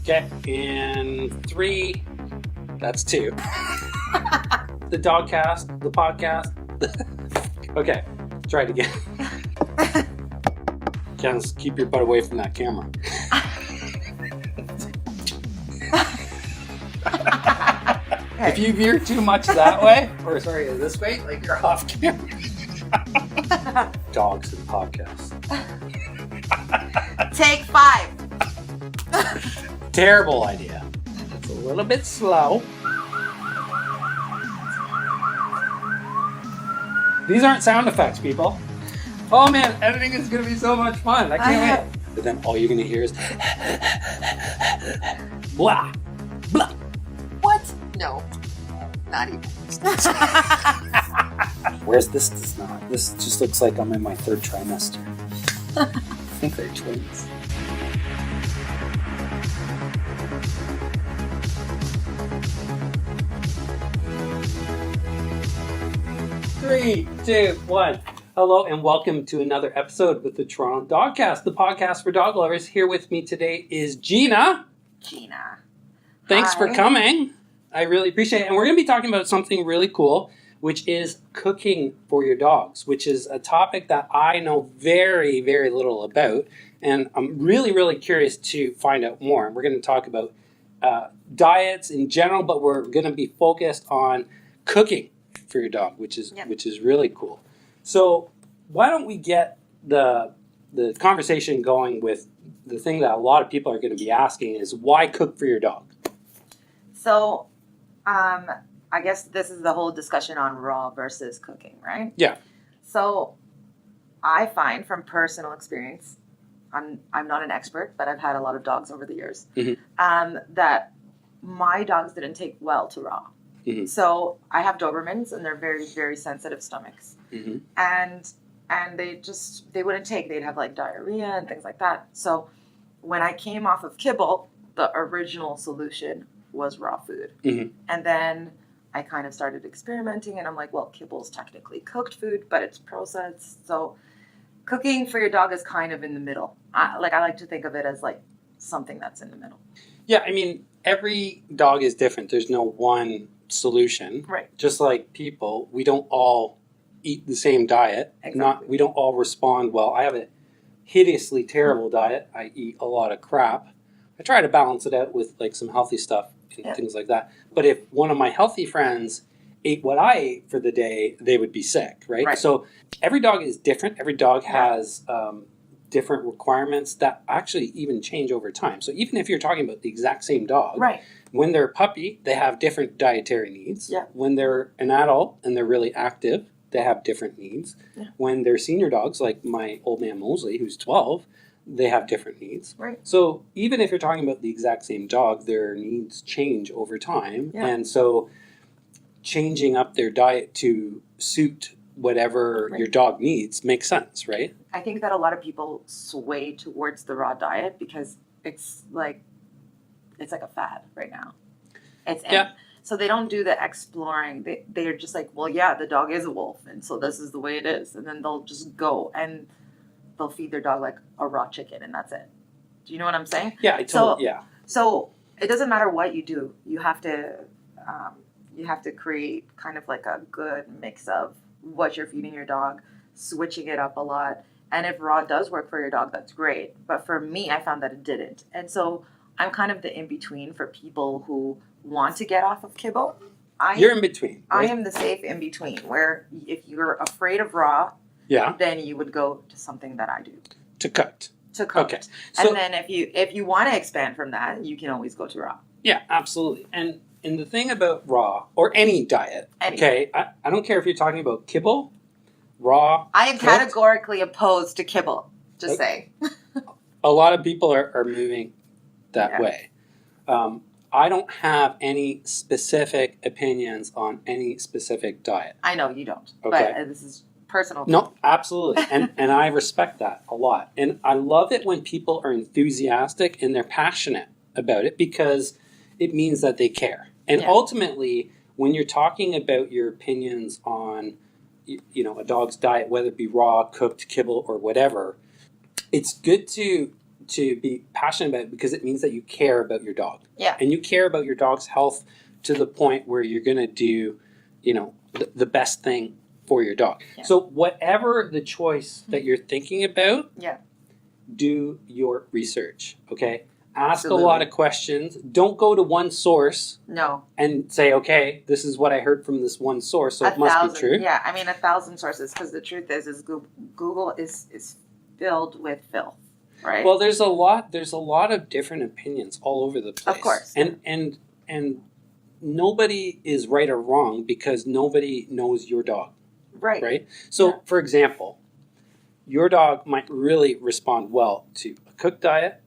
Okay, and 3, that's 2. The Dogcast, the podcast. Okay, try it again. Can't keep your butt away from that camera. If you veer too much that way, or sorry, this way, like you're off camera. Dogs and podcasts. Take 5. Terrible idea. It's a little bit slow. These aren't sound effects, people. Oh man, editing is going to be so much fun. I can't wait. But then all you're going to hear is blah, blah. What? No, not even. Whereas this does not. This just looks like I'm in my 3rd trimester. I think they're twins. Three, 2, 1. Hello and welcome to another episode with the Toronto Dogcast, the podcast for dog lovers. Here with me today is Gina. Gina. Thanks Hi. for coming. I really appreciate it. And we're going to be talking about something really cool, which is cooking for your dogs, which is a topic that I know very, very little about. And I'm really, really curious to find out more. And we're going to talk about diets in general, but we're going to be focused on cooking for your dog, which is really cool. So why don't we get the conversation going with the thing that a lot of people are going to be asking is why cook for your dog? So, I guess this is the whole discussion on raw versus cooking, right? Yeah. So, I find from personal experience, I'm not an expert, but I've had a lot of dogs over the years, that my dogs didn't take well to raw. Mm-hmm. So I have Dobermans, and they're very, very sensitive stomachs, and they wouldn't take. They'd have like diarrhea and things like that. So when I came off of Kibble, the original solution was raw food, and then I kind of started experimenting, and I'm like, well, Kibble's technically cooked food, but it's processed. So cooking for your dog is kind of in the middle. I like to think of it as like something that's in the middle. Yeah, I mean, every dog is different. There's no one solution. Right. Just like people, we don't all eat the same diet. Exactly. We don't all respond well. I have a hideously terrible diet. I eat a lot of crap. I try to balance it out with like some healthy stuff and things like that. But if one of my healthy friends ate what I ate for the day, they would be sick, right? So every dog is different. Every dog has different requirements that actually even change over time. So even if you're talking about the exact same dog, when they're a puppy, they have different dietary needs. Yeah. When they're an adult and they're really active, they have different needs. Yeah. When they're senior dogs, like my old man Mosley, who's 12, they have different needs. Right. So even if you're talking about the exact same dog, their needs change over time. Yeah. And so changing up their diet to suit whatever your dog needs makes sense, right? I think that a lot of people sway towards the raw diet because it's like a fad right now. So they don't do the exploring. They're just like, well, yeah, the dog is a wolf, and so this is the way it is. And then they'll just go and they'll feed their dog like a raw chicken, and that's it. Do you know what I'm saying? Yeah, So it doesn't matter what you do. You have to create kind of like a good mix of what you're feeding your dog, switching it up a lot. And if raw does work for your dog, that's great. But for me, I found that it didn't. And so I'm kind of the in-between for people who want to get off of Kibble. You're in between. Right? I am the safe in-between, where if you're afraid of raw, then you would go to something that I do. To cooked. Okay. So, and then if you want to expand from that, you can always go to raw. Yeah, absolutely. And the thing about raw, or any diet, okay, I don't care if you're talking about Kibble, raw. I am categorically opposed to Kibble, just saying. A lot of people are moving that way. I don't have any specific opinions on any specific diet. I know you don't, but this is personal. No, absolutely. And I respect that a lot. And I love it when people are enthusiastic and they're passionate about it because it means that they care. And ultimately, when you're talking about your opinions on, a dog's diet, whether it be raw, cooked, kibble, or whatever, it's good to to be passionate about it because it means that you care about your dog. Yeah. And you care about your dog's health to the point where you're going to do, the best thing for your dog. Yeah. So whatever the choice that you're thinking about, Yeah. do your research, okay? Ask Absolutely. a lot of questions. Don't go to one source No. and say, okay, this is what I heard from this one source, so it must be true. Yeah, I mean 1,000 sources, because the truth is Google is filled with filth, right? Well, there's a lot of different opinions all over the place. Of course. And nobody is right or wrong because nobody knows your dog. Right? So, for example, your dog might really respond well to a cooked diet,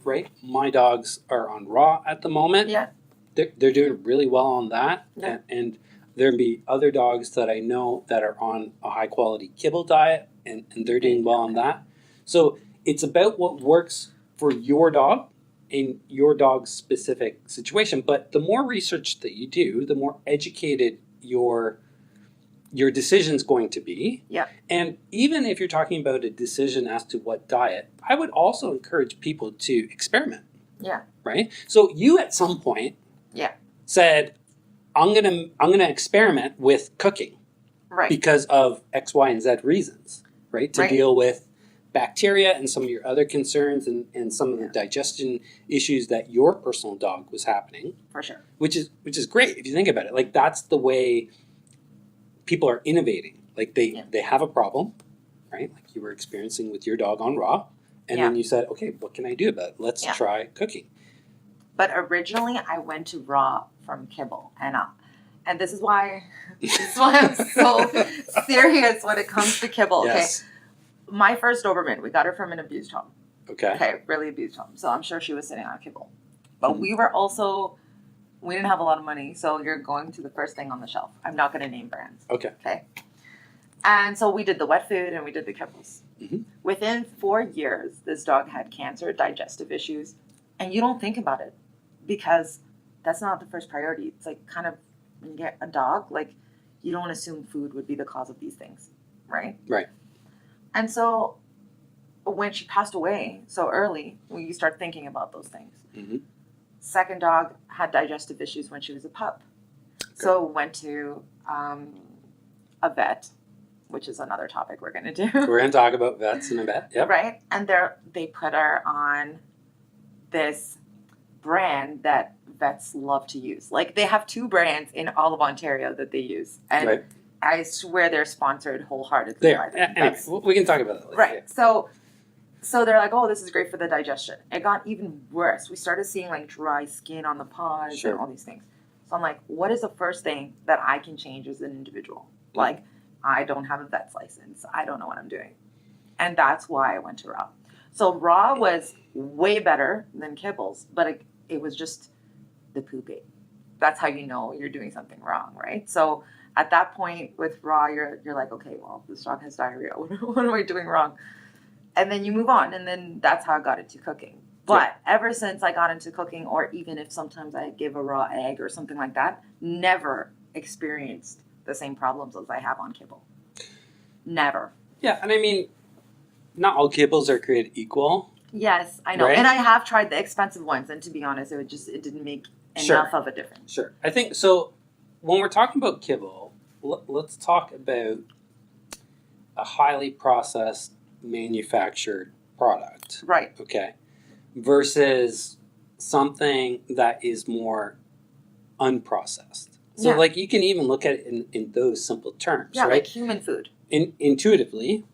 right? My dogs are on raw at the moment. Yeah. They're doing really well on that. Yeah. And there'll be other dogs that I know that are on a high quality kibble diet and they're doing well on that. So it's about what works for your dog in your dog's specific situation. But the more research that you do, the more educated your decision's going to be. Yeah. And even if you're talking about a decision as to what diet, I would also encourage people to experiment. Yeah. Right? So you at some point said, I'm gonna experiment with cooking. Right. Because of X, Y, and Z reasons, right? To deal with bacteria and some of your other concerns and some of the digestion issues that your personal dog was happening. For sure. Which is great if you think about it. Like that's the way people are innovating. Like they have a problem, right? Like you were experiencing with your dog on raw. And then you said, okay, what can I do about it? Let's try cooking. But originally I went to raw from Kibble. And this is why I'm so serious when it comes to Kibble. Yes. Okay. My first Doberman, we got her from an abused home. Okay. Really abused home. So I'm sure she was sitting on Kibble. But we didn't have a lot of money, so you're going to the first thing on the shelf. I'm not going to name brands. Okay. And so we did the wet food and we did the kibbles. Mm-hmm. Within 4 years, this dog had cancer, digestive issues, and you don't think about it because that's not the first priority. It's like kind of when you get a dog, like you don't assume food would be the cause of these things, right? Right. And so when she passed away so early, you start thinking about those things. Mm-hmm. Second dog had digestive issues when she was a pup. Okay. So went to a vet, which is another topic we're going to do. We're going to talk about vets in a bit. Yep. Right. And they put her on this brand that vets love to use. Like they have 2 brands in all of Ontario that they use. And I swear they're sponsored wholeheartedly by them. Anyway, we can talk about that later. Right. Yeah. So they're like, oh, this is great for the digestion. It got even worse. We started seeing like dry skin on the paws and all these things. So I'm like, what is the first thing that I can change as an individual? Mm-hmm. Like, I don't have a vet's license. I don't know what I'm doing. And that's why I went to raw. So raw was way better than kibbles, but it was just the pooping. That's how you know you're doing something wrong, right? So at that point with raw, you're like, okay, well, this dog has diarrhea. What am I doing wrong? And then you move on, and then that's how I got into cooking. But ever since I got into cooking, or even if sometimes I give a raw egg or something like that, never experienced the same problems as I have on kibble. Never. Yeah, and I mean, not all kibbles are created equal. Yes, I know. Right? And I have tried the expensive ones, and to be honest, it didn't make enough of a difference. Sure. I think, so when we're talking about kibble, let's talk about a highly processed manufactured product. Right. Okay. Versus something that is more unprocessed. So like you can even look at it in those simple terms, right? Like human food. Intuitively,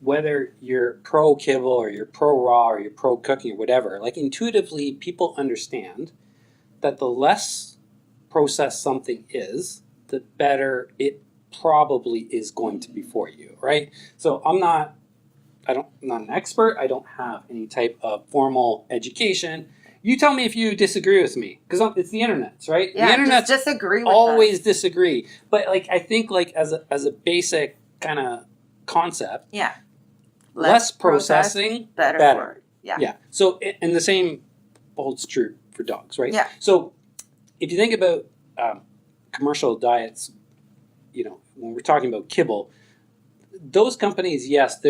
whether you're pro kibble or you're pro raw or you're pro cooking or whatever, like intuitively people understand that the less processed something is, the better it probably is going to be for you, right? So I'm not an expert. I don't have any type of formal education. You tell me if you disagree with me, because it's the internet, right? Yeah, the internet just disagree with always us. Disagree. But like I think like as a basic kind of concept, less processing, better. Yeah. So and the same holds true for dogs, right? Yeah. So if you think about commercial diets, when we're talking about kibble, those companies, yes,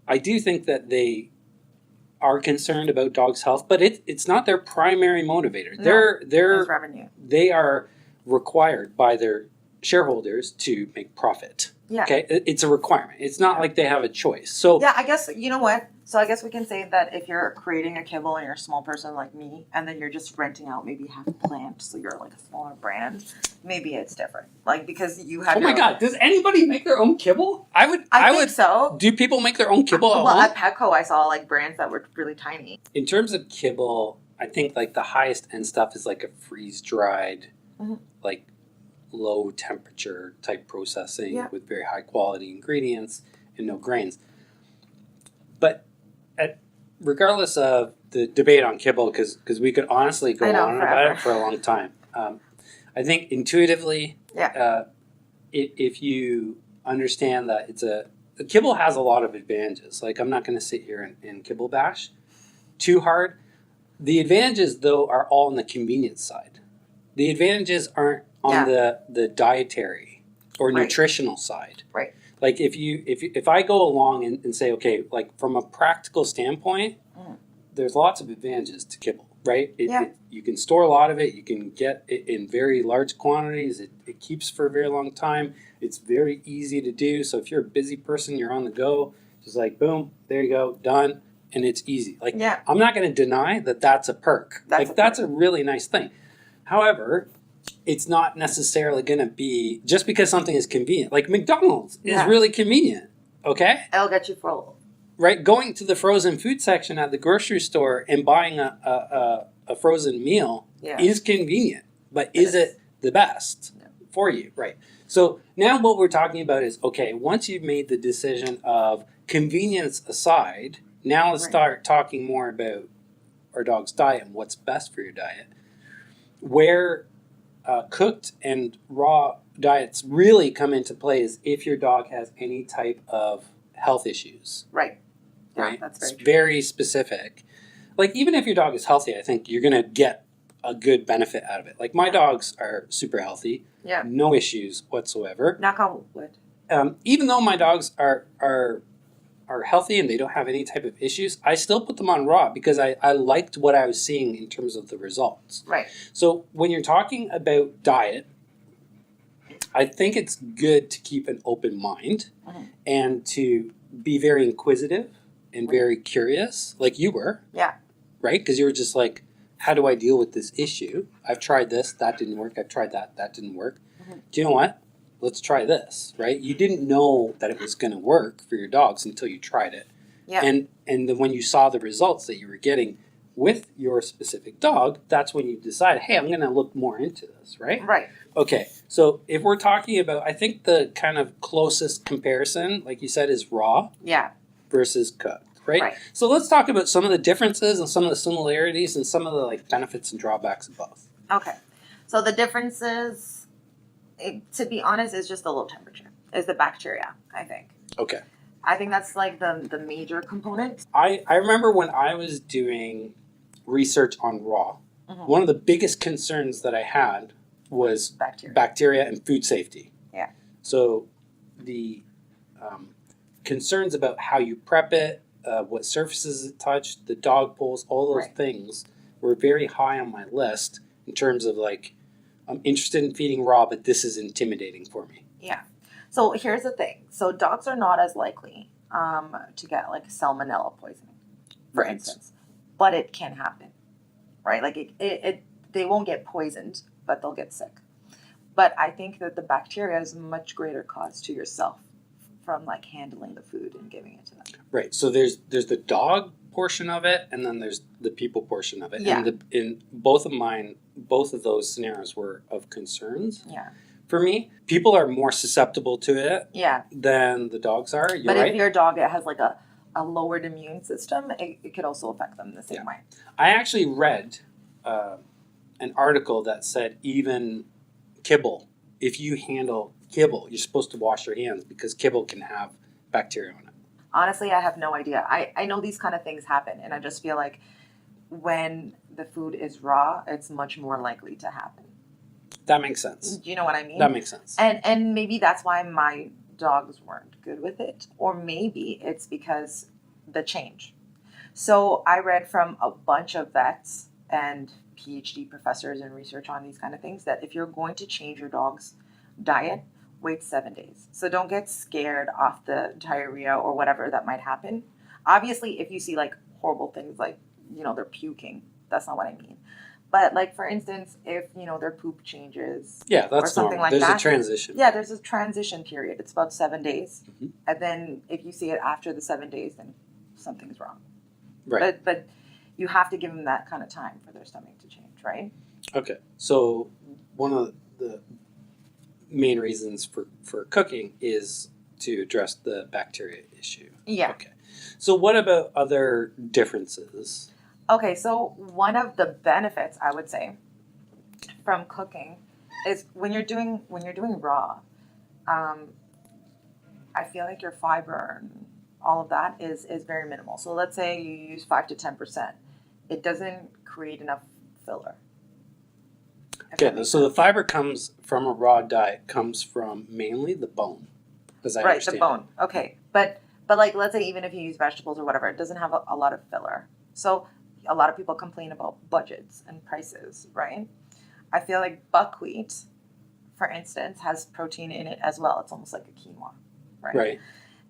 I do think that they are concerned about dogs' health, but it's not their primary motivator. No, They're There's revenue. they are required by their shareholders to make profit. Yeah. Okay, it's a requirement. It's not like they have a choice. So Yeah, I guess, you know what? So I guess we can say that if you're creating a Kibble and you're a small person like me, and then you're just renting out maybe half a plant, so you're like a smaller brand, maybe it's different. Like, because you have oh my God, does anybody make their own kibble? I I think would. so. Do people make their own kibble at Well, home? at Petco, I saw like brands that were really tiny. In terms of kibble, I think like the highest end stuff is like a freeze dried, like low temperature type processing with very high quality ingredients and no grains. But regardless of the debate on kibble, because we could honestly go on about it for a long time. I think intuitively, if you understand that kibble has a lot of advantages. Like, I'm not going to sit here and kibble bash too hard. The advantages, though, are all on the convenience side. The advantages aren't on the dietary or nutritional side. Right. Like, if I go along and say, okay, like from a practical standpoint, there's lots of advantages to kibble, right? You can store a lot of it. You can get it in very large quantities. It keeps for a very long time. It's very easy to do. So if you're a busy person, you're on the go, just like, boom, there you go, done. And it's easy. Like, I'm not going to deny that that's a perk. That's a really nice thing. However, it's not necessarily going to be just because something is convenient. Like McDonald's is really convenient, okay? It'll get you full. Right? Going to the frozen food section at the grocery store and buying a frozen meal is convenient. But is it the best for you? Right. So now what we're talking about is, okay, once you've made the decision of convenience aside, now let's start talking more about our dog's diet and what's best for your diet. Where cooked and raw diets really come into play is if your dog has any type of health issues. Right. Yeah, right? That's very true. Very specific. Like, even if your dog is healthy, I think you're going to get a good benefit out of it. Like, my dogs are super healthy. Yeah. No issues whatsoever. Knock on wood. Even though my dogs are healthy and they don't have any type of issues, I still put them on raw because I liked what I was seeing in terms of the results. Right. So when you're talking about diet, I think it's good to keep an open mind and to be very inquisitive and very curious, like you were. Yeah. Right? Because you were just like, how do I deal with this issue? I've tried this, that didn't work. I've tried that didn't work. Do you know what? Let's try this, right? You didn't know that it was going to work for your dogs until you tried it. Yeah. And then when you saw the results that you were getting with your specific dog, that's when you decided, hey, I'm going to look more into this, right? Right. Okay, so if we're talking about, I think the kind of closest comparison, like you said, is raw versus cooked, right? So let's talk about some of the differences and some of the similarities and some of the like benefits and drawbacks of both. Okay. So the differences, to be honest, is just the low temperature. Is the bacteria, I think. Okay. I think that's like the major component. I remember when I was doing research on raw, one of the biggest concerns that I had was bacteria and food safety. Yeah. So the concerns about how you prep it, what surfaces it touched, the dog pulls, all those things were very high on my list in terms of like, I'm interested in feeding raw, but this is intimidating for me. Yeah. So here's the thing. So dogs are not as likely to get like salmonella poisoning, for instance, but it can happen, right? Like they won't get poisoned, but they'll get sick. But I think that the bacteria is a much greater cause to yourself from like handling the food and giving it to them. Right. So there's the dog portion of it, and then there's the people portion of it. Yeah. And in both of those scenarios were of concerns. Yeah. For me, people are more susceptible to it than the dogs are. But if your dog has like a lowered immune system, it could also affect them the same way. I actually read an article that said even kibble, if you handle kibble, you're supposed to wash your hands because kibble can have bacteria on it. Honestly, I have no idea. I know these kind of things happen, and I just feel like when the food is raw, it's much more likely to happen. That makes sense. Do you know what I mean? That makes sense. And maybe that's why my dogs weren't good with it. Or maybe it's because the change. So I read from a bunch of vets and PhD professors and research on these kind of things that if you're going to change your dog's diet, wait 7 days. So don't get scared off the diarrhea or whatever that might happen. Obviously, if you see like horrible things like, they're puking, that's not what I mean. But like, for instance, if, their poop changes. Yeah, that's or something normal. like There's that. a transition. Yeah, there's a transition period. It's about 7 days. Mm-hmm. And then if you see it after the 7 days, then something's wrong. Right. But you have to give them that kind of time for their stomach to change, right? Okay. So one of the main reasons for cooking is to address the bacteria issue. Yeah. Okay. So what about other differences? Okay, so one of the benefits I would say from cooking is when you're doing raw, I feel like your fiber and all of that is very minimal. So let's say you use 5 to 10%. It doesn't create enough filler. Okay, so the fiber comes from a raw diet, comes from mainly the bone, as I understand. Right, the bone. Okay, but like let's say even if you use vegetables or whatever, it doesn't have a lot of filler. So a lot of people complain about budgets and prices, right? I feel like buckwheat, for instance, has protein in it as well. It's almost like a quinoa, right? Right.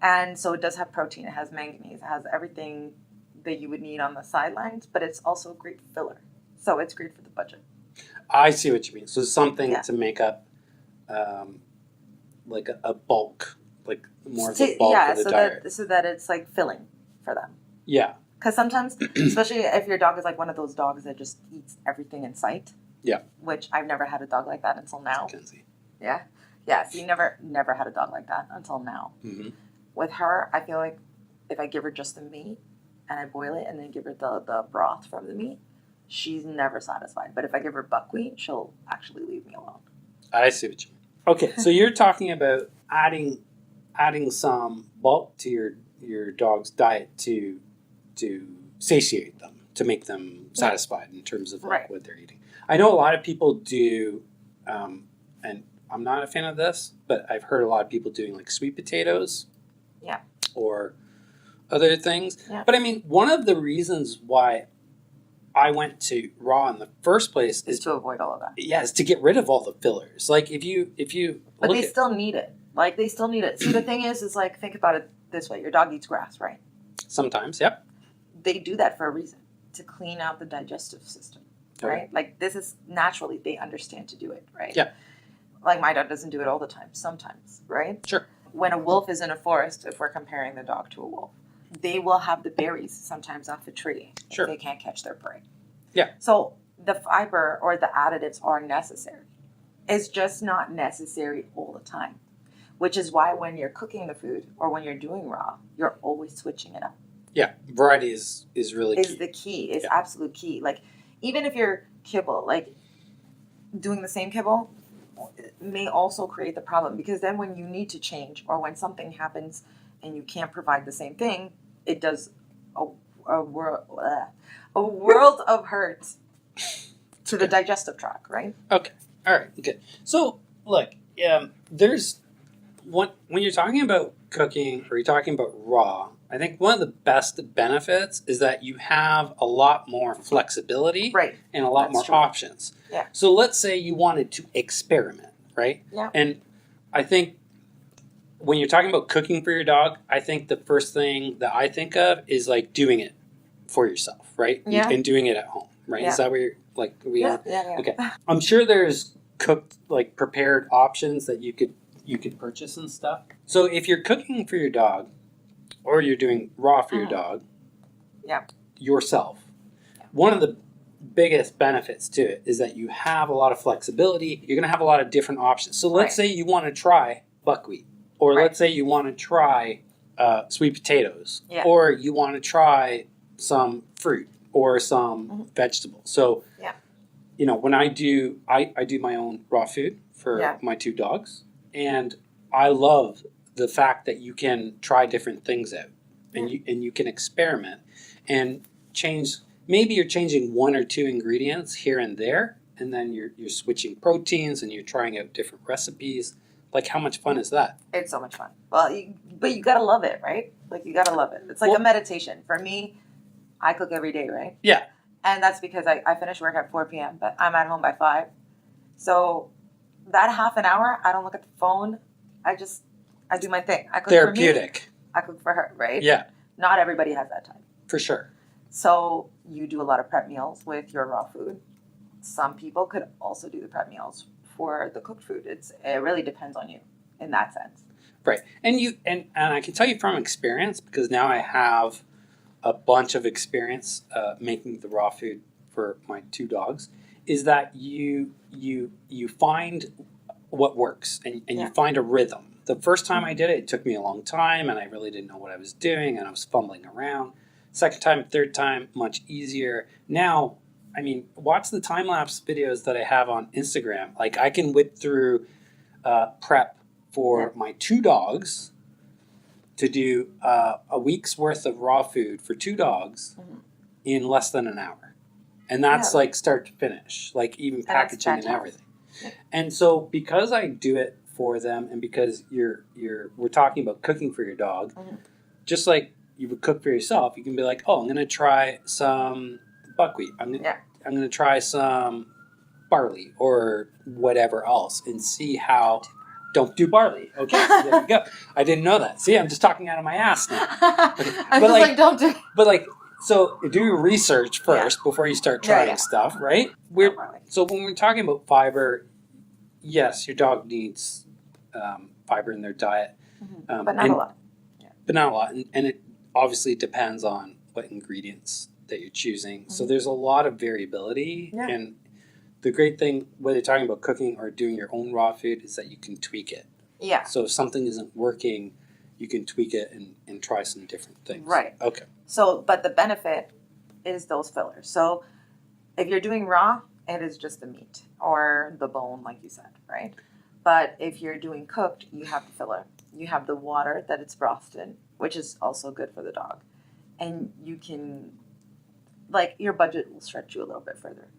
And so it does have protein. It has manganese. It has everything that you would need on the sidelines, but it's also a great filler. So it's great for the budget. I see what you mean. So something to make up like a bulk, like more of the bulk of the diet. So that it's like filling for them. Yeah. Because sometimes, especially if your dog is like one of those dogs that just eats everything in sight. Yeah. Which I've never had a dog like that until now. Kenzie. Yeah. Yeah. So you never had a dog like that until now. Mm-hmm. With her, I feel like if I give her just the meat and I boil it and then give her the broth from the meat, she's never satisfied. But if I give her buckwheat, she'll actually leave me alone. I see what you mean. Okay, so you're talking about adding some bulk to your dog's diet to satiate them, to make them satisfied in terms of like what they're eating. I know a lot of people do, and I'm not a fan of this, but I've heard a lot of people doing like sweet potatoes. Yeah. Or other things. Yeah. But I mean, one of the reasons why I went to raw in the first place is to avoid all of that. Yeah, is to get rid of all the fillers. Like if you But they still need it. Like they still need it. See, the thing is like think about it this way. Your dog eats grass, right? Sometimes, yep. They do that for a reason. To clean out the digestive system. Right? Okay. Like this is naturally they understand to do it, right? Yeah. Like my dog doesn't do it all the time. Sometimes, right? Sure. When a wolf is in a forest, if we're comparing the dog to a wolf, they will have the berries sometimes off a tree if they can't catch their prey. Yeah. So the fiber or the additives are necessary. It's just not necessary all the time, which is why when you're cooking the food or when you're doing raw, you're always switching it up. Yeah, variety is really key. Is the key. Is absolute key. Like even if you're kibble, like doing the same kibble, may also create the problem because then when you need to change or when something happens and you can't provide the same thing, it does a world of hurt to the digestive tract, right? Okay. All right. Good. So look, there's when you're talking about cooking or you're talking about raw, I think one of the best benefits is that you have a lot more flexibility and a lot more options. Yeah. So let's say you wanted to experiment, right? Yeah. And I think when you're talking about cooking for your dog, I think the first thing that I think of is like doing it for yourself, right? Yeah. And doing it at home, right? Yeah. Is that where you're like we are? Yeah. Okay. I'm sure there's cooked like prepared options that you could purchase and stuff. So if you're cooking for your dog or you're doing raw for your dog yourself, one of the biggest benefits to it is that you have a lot of flexibility. You're going to have a lot of different options. So let's say you want to try buckwheat, or let's say you want to try sweet potatoes, or you want to try some fruit or some vegetables. So, you know, when I do my own raw food for my two dogs, and I love the fact that you can try different things out, and you can experiment and change. Maybe you're changing one or two ingredients here and there, and then you're switching proteins and you're trying out different recipes. Like, how much fun is that? It's so much fun. Well, but you gotta love it, right? Like, you gotta love it. It's like a meditation. For me, I cook every day, right? Yeah. And that's because I finish work at 4 p.m., but I'm at home by 5. So that half an hour, I don't look at the phone. I do my thing. I cook Therapeutic. for me. I cook for her, right? Yeah. Not everybody has that time. For sure. So you do a lot of prep meals with your raw food. Some people could also do the prep meals for the cooked food. It really depends on you in that sense. Right. And I can tell you from experience, because now I have a bunch of experience making the raw food for my 2 dogs, is that you find what works and you find a rhythm. The first time I did it, it took me a long time and I really didn't know what I was doing and I was fumbling around. Second time, third time, much easier. Now, I mean, watch the time-lapse videos that I have on Instagram. Like, I can whip through prep for my 2 dogs to do a week's worth of raw food for 2 dogs in less than an hour. And that's like start to finish, like even packaging and everything. Yeah. And so because I do it for them and because we're talking about cooking for your dog, just like you would cook for yourself, you can be like, oh, I'm going to try some buckwheat. I'm going to try some barley or whatever else and see how. Don't do barley. Okay, so there you go. I didn't know that. See, I'm just talking out of my ass now. Okay. I'm just like, don't do. But like, so do your research first before you start trying stuff, right? So when we're talking about fiber, yes, your dog needs fiber in their diet, but not a lot. Yeah. But not a lot, and it obviously depends on what ingredients that you're choosing. So there's a lot of variability and. The great thing, whether you're talking about cooking or doing your own raw food, is that you can tweak it. Yeah. So if something isn't working, you can tweak it and try some different things. Right. Okay. So, but the benefit is those fillers. So if you're doing raw, it is just the meat or the bone, like you said, right? But if you're doing cooked, you have the filler. You have the water that it's brothed in, which is also good for the dog. And you can, like, your budget will stretch you a little bit further.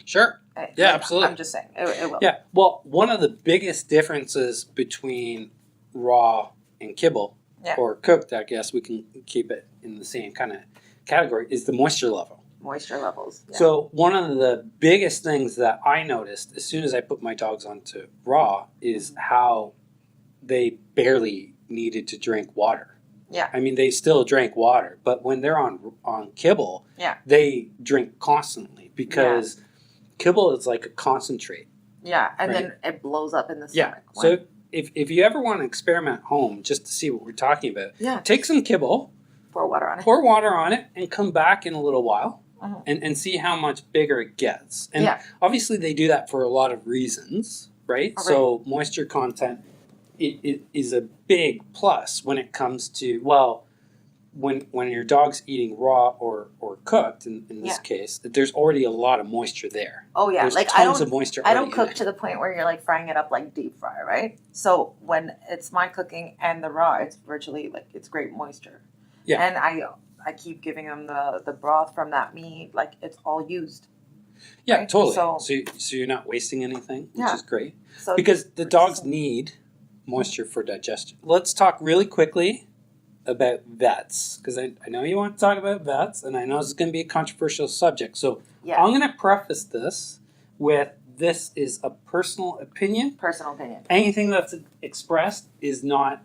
Sure. Yeah, absolutely. I'm just saying, it will. Yeah. Well, one of the biggest differences between raw and kibble, or cooked, I guess we can keep it in the same kind of category, is the moisture level. Moisture levels. Yeah. So one of the biggest things that I noticed as soon as I put my dogs onto raw is how they barely needed to drink water. Yeah. I mean, they still drank water, but when they're on kibble, they drink constantly because kibble is like a concentrate. Yeah, and then it blows up in the stomach. Yeah. So if you ever want to experiment at home just to see what we're talking about, take some kibble, pour water on it, and come back in a little while and see how much bigger it gets. And obviously they do that for a lot of reasons, right? So moisture content it is a big plus when it comes to, well, when your dog's eating raw or cooked, in this case, there's already a lot of moisture there. Oh, yeah. There's tons of moisture I don't cook to the point where you're, like, frying it up like deep fry, right? So when it's my cooking and the raw, it's virtually, like, it's great moisture. Yeah. And I keep giving them the broth from that meat. Like, it's all used. Yeah, right? Totally. So you're not wasting anything, which is great. So because the dogs need moisture for digestion. Let's talk really quickly about vets, because I know you want to talk about vets, and I know this is going to be a controversial subject. So I'm going to preface this with, this is a personal opinion. Personal opinion. Anything that's expressed is not,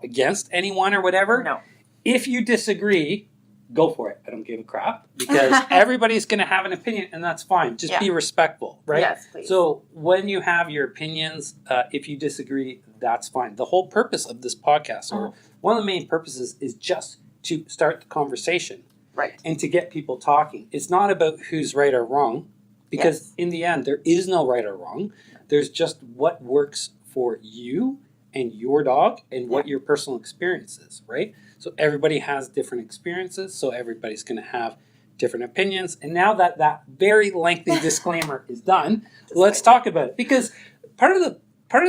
against anyone or whatever. No. If you disagree, go for it. I don't give a crap, because everybody's going to have an opinion, and that's fine. Just be respectful, right? Yes, please. So when you have your opinions, if you disagree, that's fine. The whole purpose of this podcast, or one of the main purposes, is just to start the conversation. Right. And to get people talking. It's not about who's right or wrong, because in the end, there is no right or wrong. There's just what works for you and your dog and what your personal experience is, right? So everybody has different experiences, so everybody's going to have different opinions. And now that that very lengthy disclaimer is done, let's talk about it. Because part of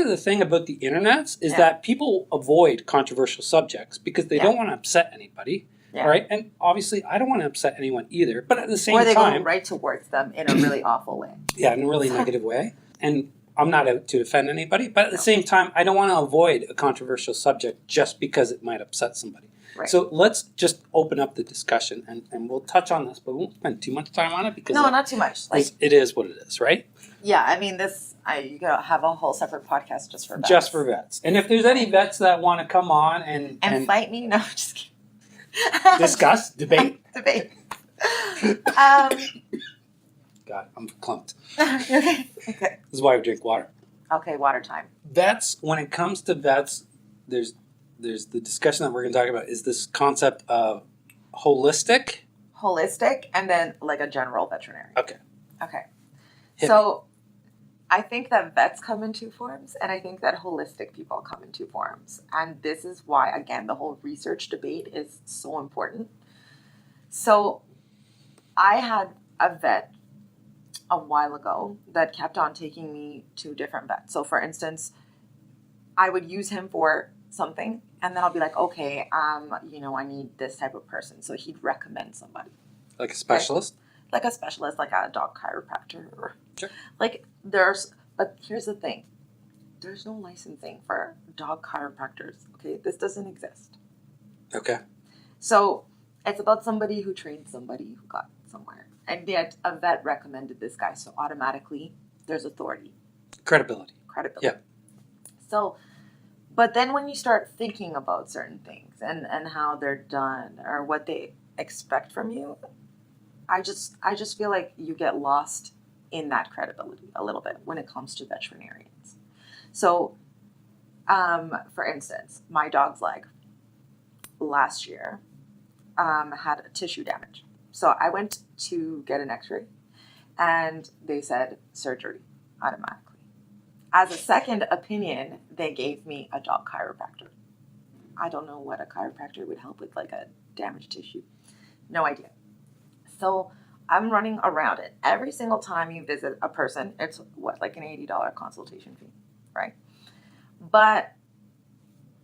the thing about the internet is that people avoid controversial subjects because they don't want to upset anybody, right? And obviously, I don't want to upset anyone either. But at the same time, or they go right towards them in a really awful way. Yeah, in a really negative way. And I'm not out to offend anybody, but at the same time, I don't want to avoid a controversial subject just because it might upset somebody. Right. So let's just open up the discussion, and we'll touch on this, but we won't spend too much time on it because no, not too much. Like, it is what it is, right? yeah, I mean, you gotta have a whole separate podcast just for vets. Just for vets. And if there's any vets that want to come on and fight me, no, just kidding. Discuss, debate. God, I'm clumped. Okay. This is why I drink water. Okay, water time. Vets, when it comes to vets, there's the discussion that we're going to talk about is this concept of holistic, and then like a general veterinary. Okay. So I think that vets come in two forms, and I think that holistic people come in two forms. And this is why, again, the whole research debate is so important. So I had a vet a while ago that kept on taking me to different vets. So for instance, I would use him for something, and then I'll be like, okay, I need this type of person. So he'd recommend somebody. Like a specialist? Like a specialist, like a dog chiropractor. Sure. But here's the thing. There's no licensing for dog chiropractors, okay? This doesn't exist. Okay. So it's about somebody who trained somebody who got somewhere. And yet a vet recommended this guy, so automatically there's authority. Credibility. Yeah. So, but then when you start thinking about certain things and how they're done or what they expect from you, I just feel like you get lost in that credibility a little bit when it comes to veterinarians. So, for instance, my dog's leg last year had tissue damage. So I went to get an x-ray and they said surgery automatically. As a second opinion, they gave me a dog chiropractor. I don't know what a chiropractor would help with, like a damaged tissue. No idea. So I'm running around it. Every single time you visit a person, it's like an $80 consultation fee, right? But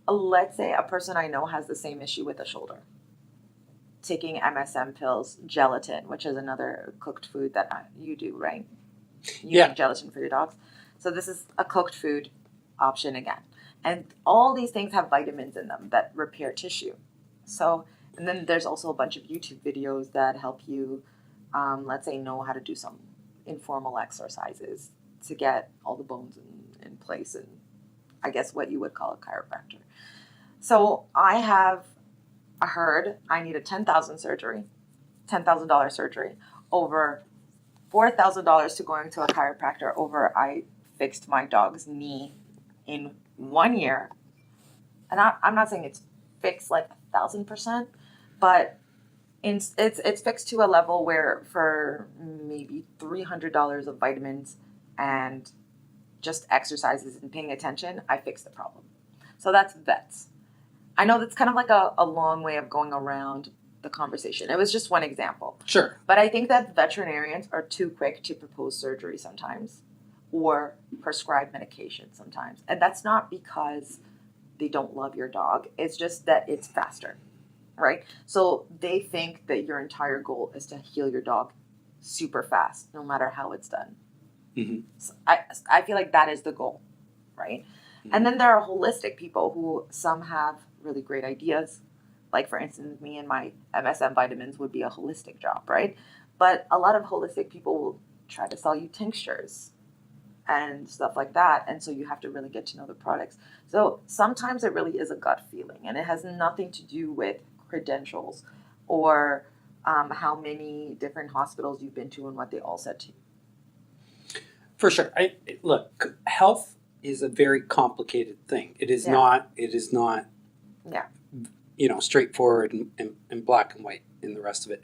let's say a person I know has the same issue with the shoulder. Taking MSM pills, gelatin, which is another cooked food that you do, right? You make gelatin for your dogs. So this is a cooked food option again. And all these things have vitamins in them that repair tissue. So, and then there's also a bunch of YouTube videos that help you, let's say, know how to do some informal exercises to get all the bones in place, and I guess what you would call a chiropractor. So I have heard I need a $10,000 surgery, over $4,000 to going to a chiropractor over I fixed my dog's knee in 1 year. And I'm not saying it's fixed like 1,000%, but it's fixed to a level where for maybe $300 of vitamins and just exercises and paying attention, I fixed the problem. So that's vets. I know that's kind of like a long way of going around the conversation. It was just one example. Sure. But I think that veterinarians are too quick to propose surgery sometimes or prescribe medication sometimes. And that's not because they don't love your dog. It's just that it's faster, right? So they think that your entire goal is to heal your dog super fast, no matter how it's done. Mm-hmm. So I feel like that is the goal, right? Mm-hmm. And then there are holistic people who some have really great ideas. Like, for instance, me and my MSM vitamins would be a holistic job, right? But a lot of holistic people will try to sell you tinctures and stuff like that. And so you have to really get to know the products. So sometimes it really is a gut feeling, and it has nothing to do with credentials or how many different hospitals you've been to and what they all said to you. For sure. Look, health is a very complicated thing. It is not. Yeah. Straightforward and black and white in the rest of it.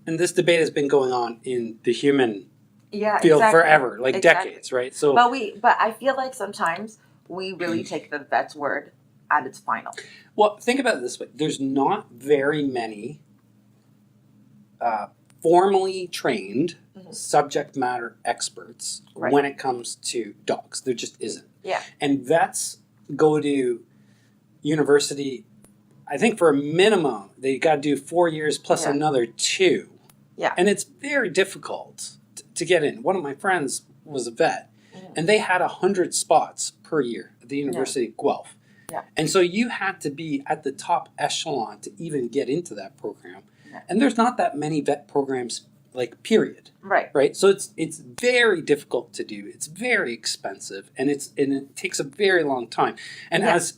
And this debate has been going on in the human field forever, decades, right? So, but I feel like sometimes we really take the vet's word at its final. Well, think about it this way: there's not very many formally trained subject matter experts when it comes to dogs. There just isn't. Yeah. And vets go to university. I think for a minimum, they got to do 4 years plus another 2. Yeah. And it's very difficult to get in. One of my friends was a vet, and they had 100 spots per year at the University of Guelph. Yeah. And so you had to be at the top echelon to even get into that program. Yeah. And there's not that many vet programs, like, period. Right. Right? So it's very difficult to do. It's very expensive, and it takes a very long time. And as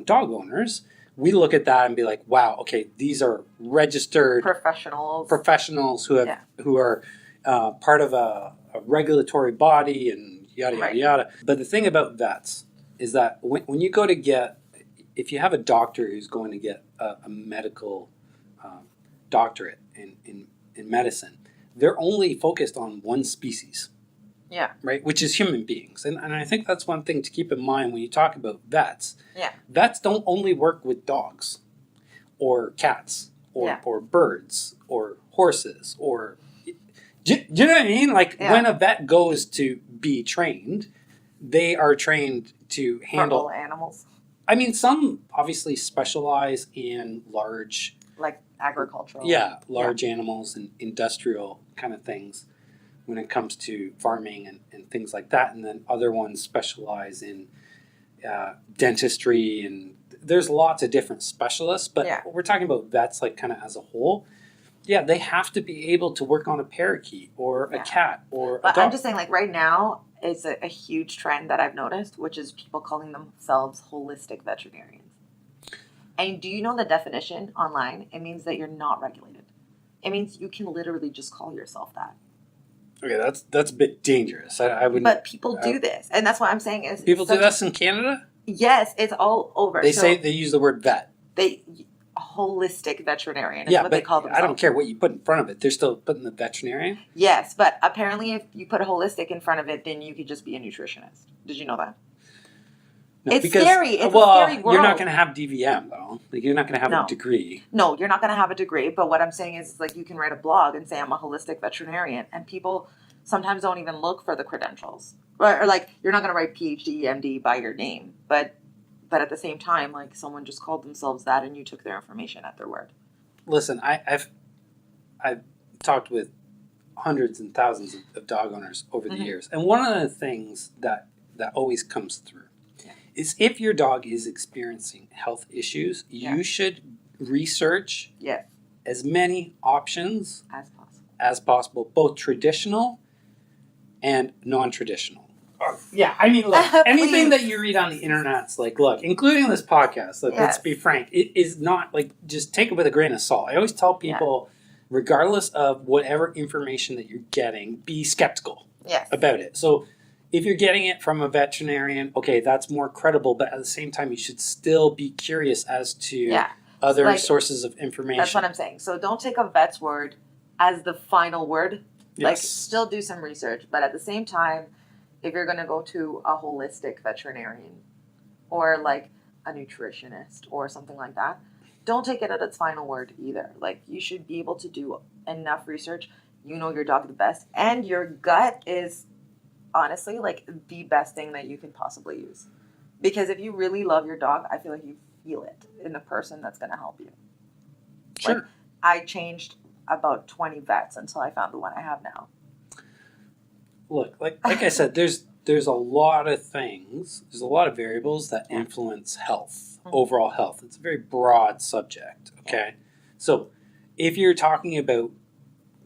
dog owners, we look at that and be like, wow, okay, these are registered professionals who are part of a regulatory body and yada, yada, yada. But the thing about vets is that when you go to if you have a doctor who's going to get a medical doctorate in medicine, they're only focused on one species. Yeah. Right? Which is human beings. And I think that's one thing to keep in mind when you talk about vets. Yeah. Vets don't only work with dogs or cats or birds or horses or... Do you know what I mean? Like, when a vet goes to be trained, they are trained to handle... For all animals. I mean, some obviously specialize in large... Like agricultural. Yeah, large animals and industrial kind of things when it comes to farming and things like that. And then other ones specialize in dentistry, and there's lots of different specialists. But we're talking about vets, like, kind of as a whole. Yeah, they have to be able to work on a parakeet or a cat or a dog. I'm just saying, like, right now, it's a huge trend that I've noticed, which is people calling themselves holistic veterinarians. And do you know the definition online? It means that you're not regulated. It means you can literally just call yourself that. Okay, that's a bit dangerous. I wouldn't. But people do this, and that's what I'm saying is people do this in Canada. Yes, it's all over. They say they use the word vet. Holistic veterinarian is what they call themselves. I don't care what you put in front of it. They're still putting the veterinarian. Yes, but apparently if you put a holistic in front of it, then you could just be a nutritionist. Did you know that? No, it's scary. It's a scary world. You're not going to have DVM, though. Like, you're not going to have a degree. No, you're not going to have a degree. But what I'm saying is, like, you can write a blog and say, I'm a holistic veterinarian. And people sometimes don't even look for the credentials. Or like, you're not going to write PhD, MD by your name. But at the same time, like, someone just called themselves that and you took their information at their word. Listen, I've talked with hundreds and thousands of dog owners over the years. And one of the things that always comes through is if your dog is experiencing health issues, you should research as many options as possible, both traditional and non-traditional. Yeah, I mean, look, anything that you read on the internet's like, look, including this podcast, let's be frank, it is not, like, just take it with a grain of salt. I always tell people, regardless of whatever information that you're getting, be skeptical about it. So if you're getting it from a veterinarian, okay, that's more credible, but at the same time, you should still be curious as to other sources of information. That's what I'm saying. So don't take a vet's word as the final word. Like, still do some research, but at the same time, if you're going to go to a holistic veterinarian or, like, a nutritionist or something like that, don't take it at its final word either. Like, you should be able to do enough research. You know your dog the best, and your gut is honestly, like, the best thing that you can possibly use. Because if you really love your dog, I feel like you feel it in the person that's going to help you. Sure. Like, I changed about 20 vets until I found the one I have now. Look, like I said, there's a lot of things, there's a lot of variables that influence health, overall health. It's a very broad subject, okay? So if you're talking about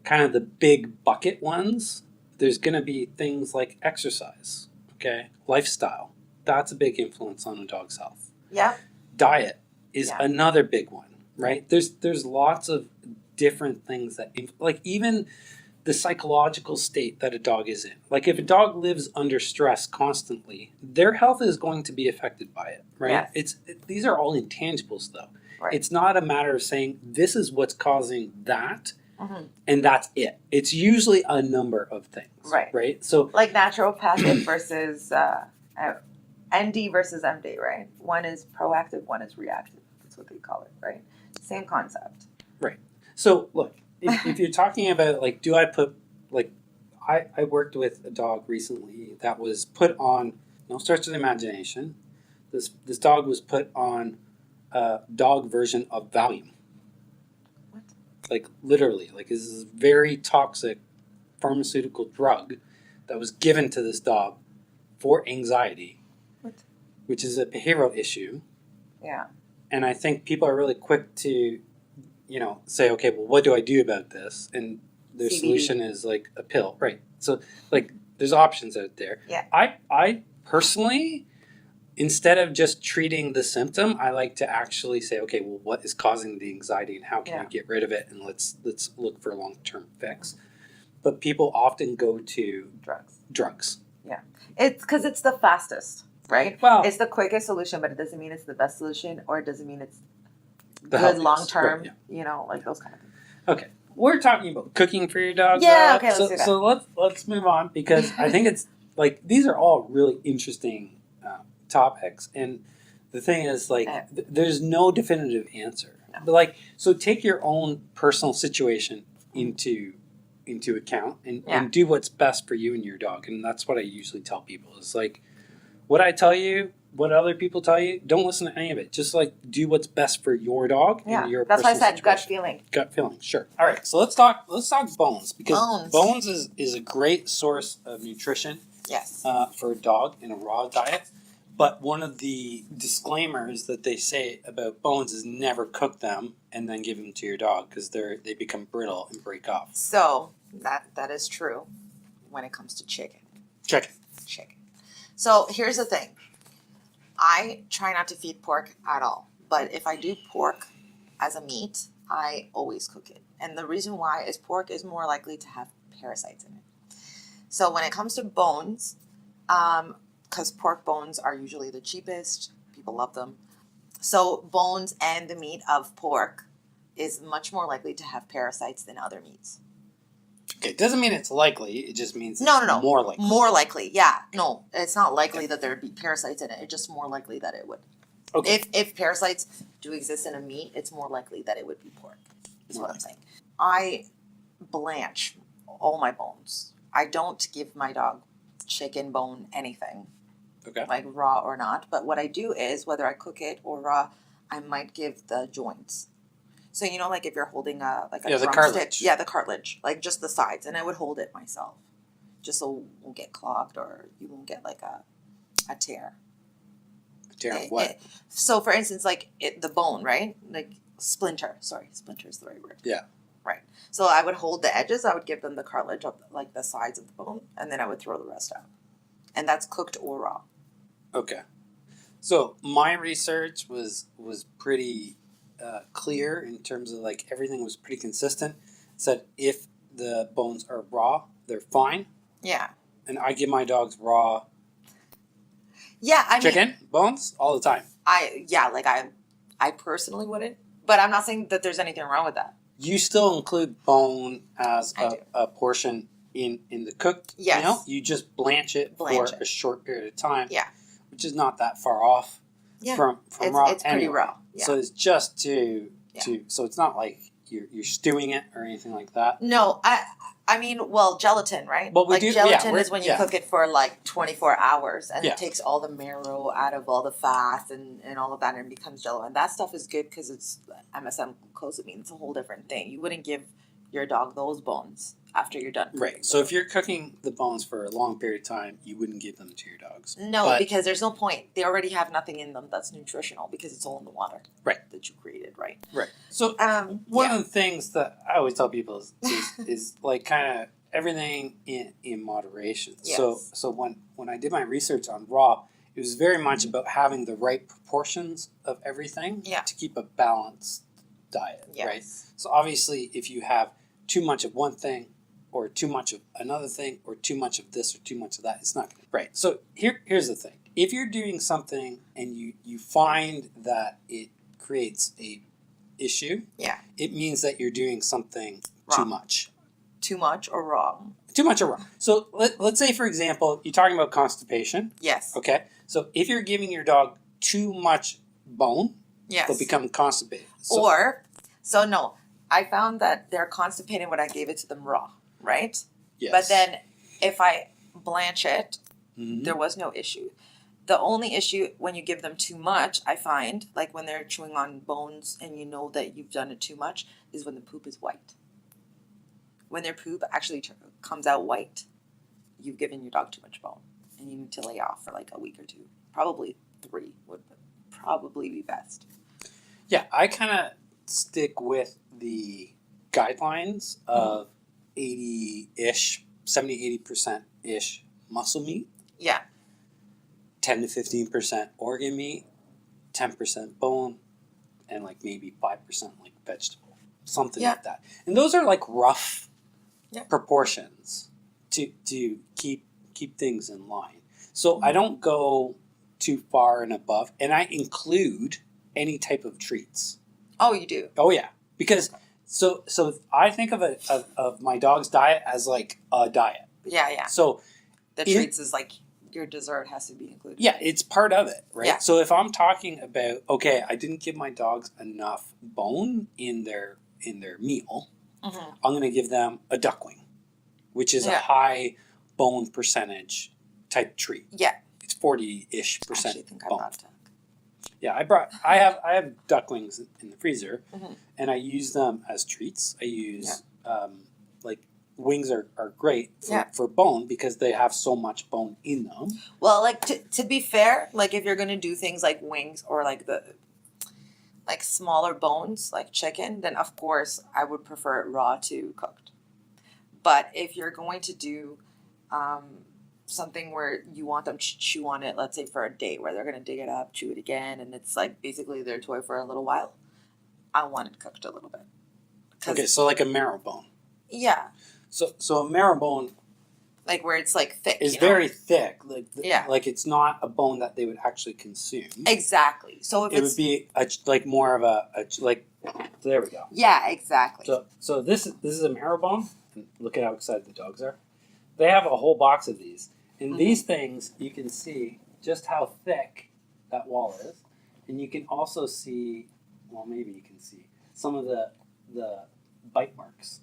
kind of the big bucket ones, there's going to be things like exercise, okay? Lifestyle. That's a big influence on a dog's health. Yeah. Diet is another big one, right? There's lots of different things that, like, even the psychological state that a dog is in. Like, if a dog lives under stress constantly, their health is going to be affected by it, right? Yes. These are all intangibles, though. Right. It's not a matter of saying, this is what's causing that, and that's it. It's usually a number of things, right? So, like, naturopathic versus ND versus MD, right? One is proactive, one is reactive. That's what they call it, right? Same concept. Right. So, look, if you're talking about, like, do I put, like, I worked with a dog recently that was put on, no stretch of the imagination, this dog was put on a dog version of Valium. What? Like, literally. Like, this is a very toxic pharmaceutical drug that was given to this dog for anxiety. What? which is a behavioral issue. Yeah. And I think people are really quick to, say, okay, well, what do I do about this? And their CBD. solution is like a pill, right? So, like, there's options out there. Yeah. I personally, instead of just treating the symptom, I like to actually say, okay, well, what is causing the anxiety and how can you get rid of it? And let's look for a long-term fix. But people often go to drugs. Yeah. It's because it's the fastest, right? Well, it's the quickest solution, but it doesn't mean it's the best solution, or it doesn't mean it's the good long-term, right, yeah. Like those kind of things. Okay. We're talking about cooking for your dog. Yeah, okay, let's do that. So let's move on, because I think it's like these are all really interesting topics, and the thing is, like, there's no definitive answer. No. But like, so take your own personal situation into account and do what's best for you and your dog, and that's what I usually tell people. Is like, what I tell you, what other people tell you, don't listen to any of it. Just like do what's best for your dog and your that's why I said situation. gut feeling. Sure. All right, so let's talk bones, because bones is a great source of nutrition. Yes. For a dog in a raw diet. But one of the disclaimers that they say about bones is never cook them and then give them to your dog, because they become brittle and break off. So that is true when it comes to chicken. Chicken. So here's the thing. I try not to feed pork at all. But if I do pork as a meat, I always cook it. And the reason why is pork is more likely to have parasites in it. So when it comes to bones, because pork bones are usually the cheapest, people love them. So bones and the meat of pork is much more likely to have parasites than other meats. Okay, it doesn't mean it's likely. It just means No. more likely. More likely, yeah. No, it's not likely that there'd be parasites in it. It's just more likely that it would. Okay. If parasites do exist in a meat, it's more likely that it would be pork, is what I'm saying. I blanch all my bones. I don't give my dog chicken bone anything. Okay. Like raw or not. But what I do is, whether I cook it or raw, I might give the joints. So, like if you're holding a drumstick. Cartilage. Yeah, the cartilage. Like just the sides. And I would hold it myself. Just so it won't get clogged or you won't get like a tear. A tear of what? So for instance, like the bone, right? Like splinter. Sorry, splinter is the right word. Yeah. Right. So I would hold the edges. I would give them the cartilage of like the sides of the bone. And then I would throw the rest out. And that's cooked or raw. Okay. So my research was pretty clear in terms of like everything was pretty consistent. It said if the bones are raw, they're fine. Yeah. And I give my dogs raw chicken bones all the time. I personally wouldn't, but I'm not saying that there's anything wrong with that. You still include bone as a portion in the cooked meal. You just blanch it for a short period of time. Yeah. Which is not that far off from raw. It's pretty raw. Yeah. So it's just to so it's not like you're stewing it or anything like that. No, I mean, gelatin, right? Well, gelatin is when you cook it for like 24 hours and it takes all the marrow out of all the fat and all of that and it becomes jello. And that stuff is good because it's MSM glucosamine. It's a whole different thing. You wouldn't give your dog those bones after you're done. Right. So if you're cooking the bones for a long period of time, you wouldn't give them to your dogs. No, because there's no point. They already have nothing in them that's nutritional because it's all in the water. Right. That you created, right? Right. So one of the things that I always tell people is like kind of everything in moderation. Yes. So when I did my research on raw, it was very much about having the right proportions of everything to keep a balanced diet, right? So obviously if you have too much of one thing or too much of another thing or too much of this or too much of that, it's not good. Right. So here's the thing. If you're doing something and you find that it creates a issue, it means that you're doing something too much. Too much or wrong? Too much or wrong. So let's say, for example, you're talking about constipation. Yes. Okay. So if you're giving your dog too much bone, they'll become constipated. No, I found that they're constipated when I gave it to them raw, right? Yes. But then if I blanch it, there was no issue. The only issue when you give them too much, I find, like when they're chewing on bones and you know that you've done it too much, is when the poop is white. When their poop actually comes out white, you've given your dog too much bone. And you need to lay off for like a week or two. Probably 3 would probably be best. Yeah, I kind of stick with the guidelines of 80-ish, 70-80%-ish muscle meat. Yeah. 10 to 15% organ meat, 10% bone, and like maybe 5% like vegetable, something like that. And those are like rough proportions to keep things in line. So I don't go too far and above, and I include any type of treats. Oh, you do? Oh yeah, because so I think of my dog's diet as like a diet. Yeah. So the treats is like your dessert has to be included. Yeah, it's part of it, right? Yeah. So if I'm talking about, okay, I didn't give my dogs enough bone in their meal, I'm going to give them a duck wing, which is a high bone percentage type treat. Yeah. It's 40-ish percent I bone. brought duck. Yeah, I have duck wings in the freezer, and I use them as treats. I use like wings are great for bone because they have so much bone in them. Well, like to be fair, like if you're gonna do things like wings or like the like smaller bones like chicken, then of course I would prefer it raw to cooked. But if you're going to do something where you want them to chew on it, let's say for a date where they're gonna dig it up, chew it again, and it's like basically their toy for a little while, I want it cooked a little bit. Okay, so like a marrow bone. Yeah. So a marrow bone, like where it's like thick, is very thick. Yeah. Like it's not a bone that they would actually consume. Exactly. So if it would be like more of a like. So there we go. Yeah, exactly. So this is a marrow bone. And look at how excited the dogs are. They have a whole box of these, and these things you can see just how thick that wall is, and you can also see, well, maybe you can see some of the bite marks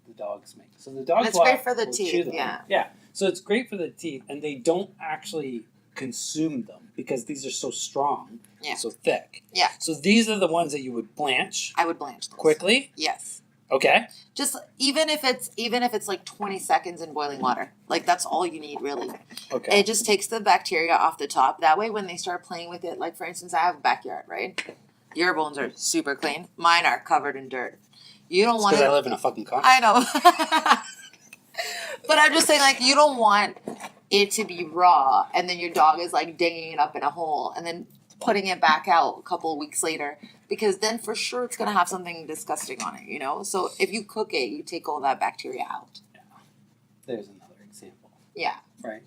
the dogs make. So the dogs it's great for the teeth, Yeah. So it's great for the teeth, and they don't actually consume them because these are so strong, so thick. Yeah. So these are the ones that you would blanch. I would blanch those. Quickly? Yes. Okay. Just even if it's like 20 seconds in boiling water, like that's all you need really. Okay. It just takes the bacteria off the top. That way, when they start playing with it, like for instance, I have a backyard, right? Your bones are super clean. Mine are covered in dirt. You don't want because I live in a fucking country. I know. But I'm just saying, like, you don't want it to be raw, and then your dog is like digging it up in a hole, and then putting it back out a couple of weeks later, because then for sure it's gonna have something disgusting on it, you know. So if you cook it, you take all that bacteria out. Yeah. There's another example. Yeah. Right.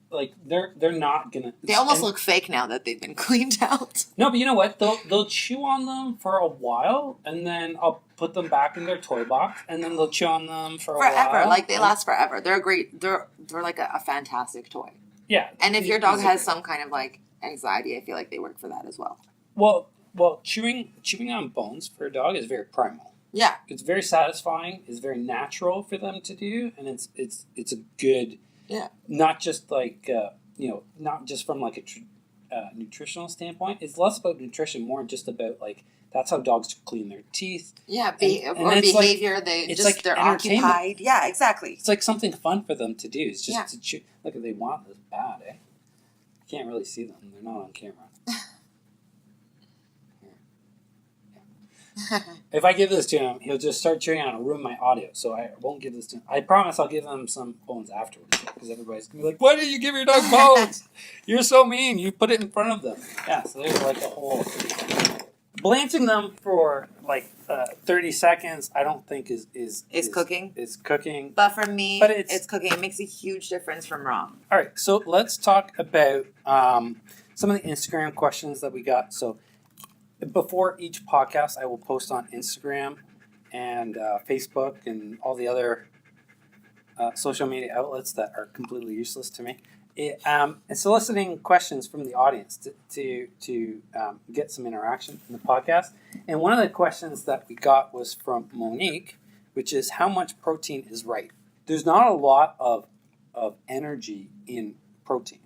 Like they're not gonna. They almost look fake now that they've been cleaned out. No, but you know what? They'll chew on them for a while, and then I'll put them back in their toy box, and then they'll chew on them for a while. Forever, like they last forever. They're great. They're like a fantastic toy. Yeah. And if your dog has some kind of like anxiety, I feel like they work for that as well. Well, chewing on bones for a dog is very primal. Yeah. It's very satisfying. It's very natural for them to do, and it's a good. Yeah. Not just like not just from like a nutritional standpoint. It's less about nutrition, more just about like that's how dogs clean their teeth. Yeah, and or behavior. Like, they're occupied. Yeah, exactly. It's like something fun for them to do. It's just Yeah. to chew. Look, if they want this bad, eh? You can't really see them. They're not on camera. If I give this to him, he'll just start chewing on it and ruin my audio. So I won't give this to him. I promise I'll give him some bones afterwards. Because everybody's going to be like, why did you give your dog bones? You're so mean. You put it in front of them. Yeah, so there's like a whole... Blanching them for like 30 seconds, I don't think is cooking. Is cooking. But for me, it's cooking. It makes a huge difference from raw. All right, so let's talk about some of the Instagram questions that we got. So before each podcast, I will post on Instagram and Facebook and all the other social media outlets that are completely useless to me. And soliciting questions from the audience to get some interaction in the podcast. And one of the questions that we got was from Monique, which is how much protein is right. There's not a lot of energy in protein.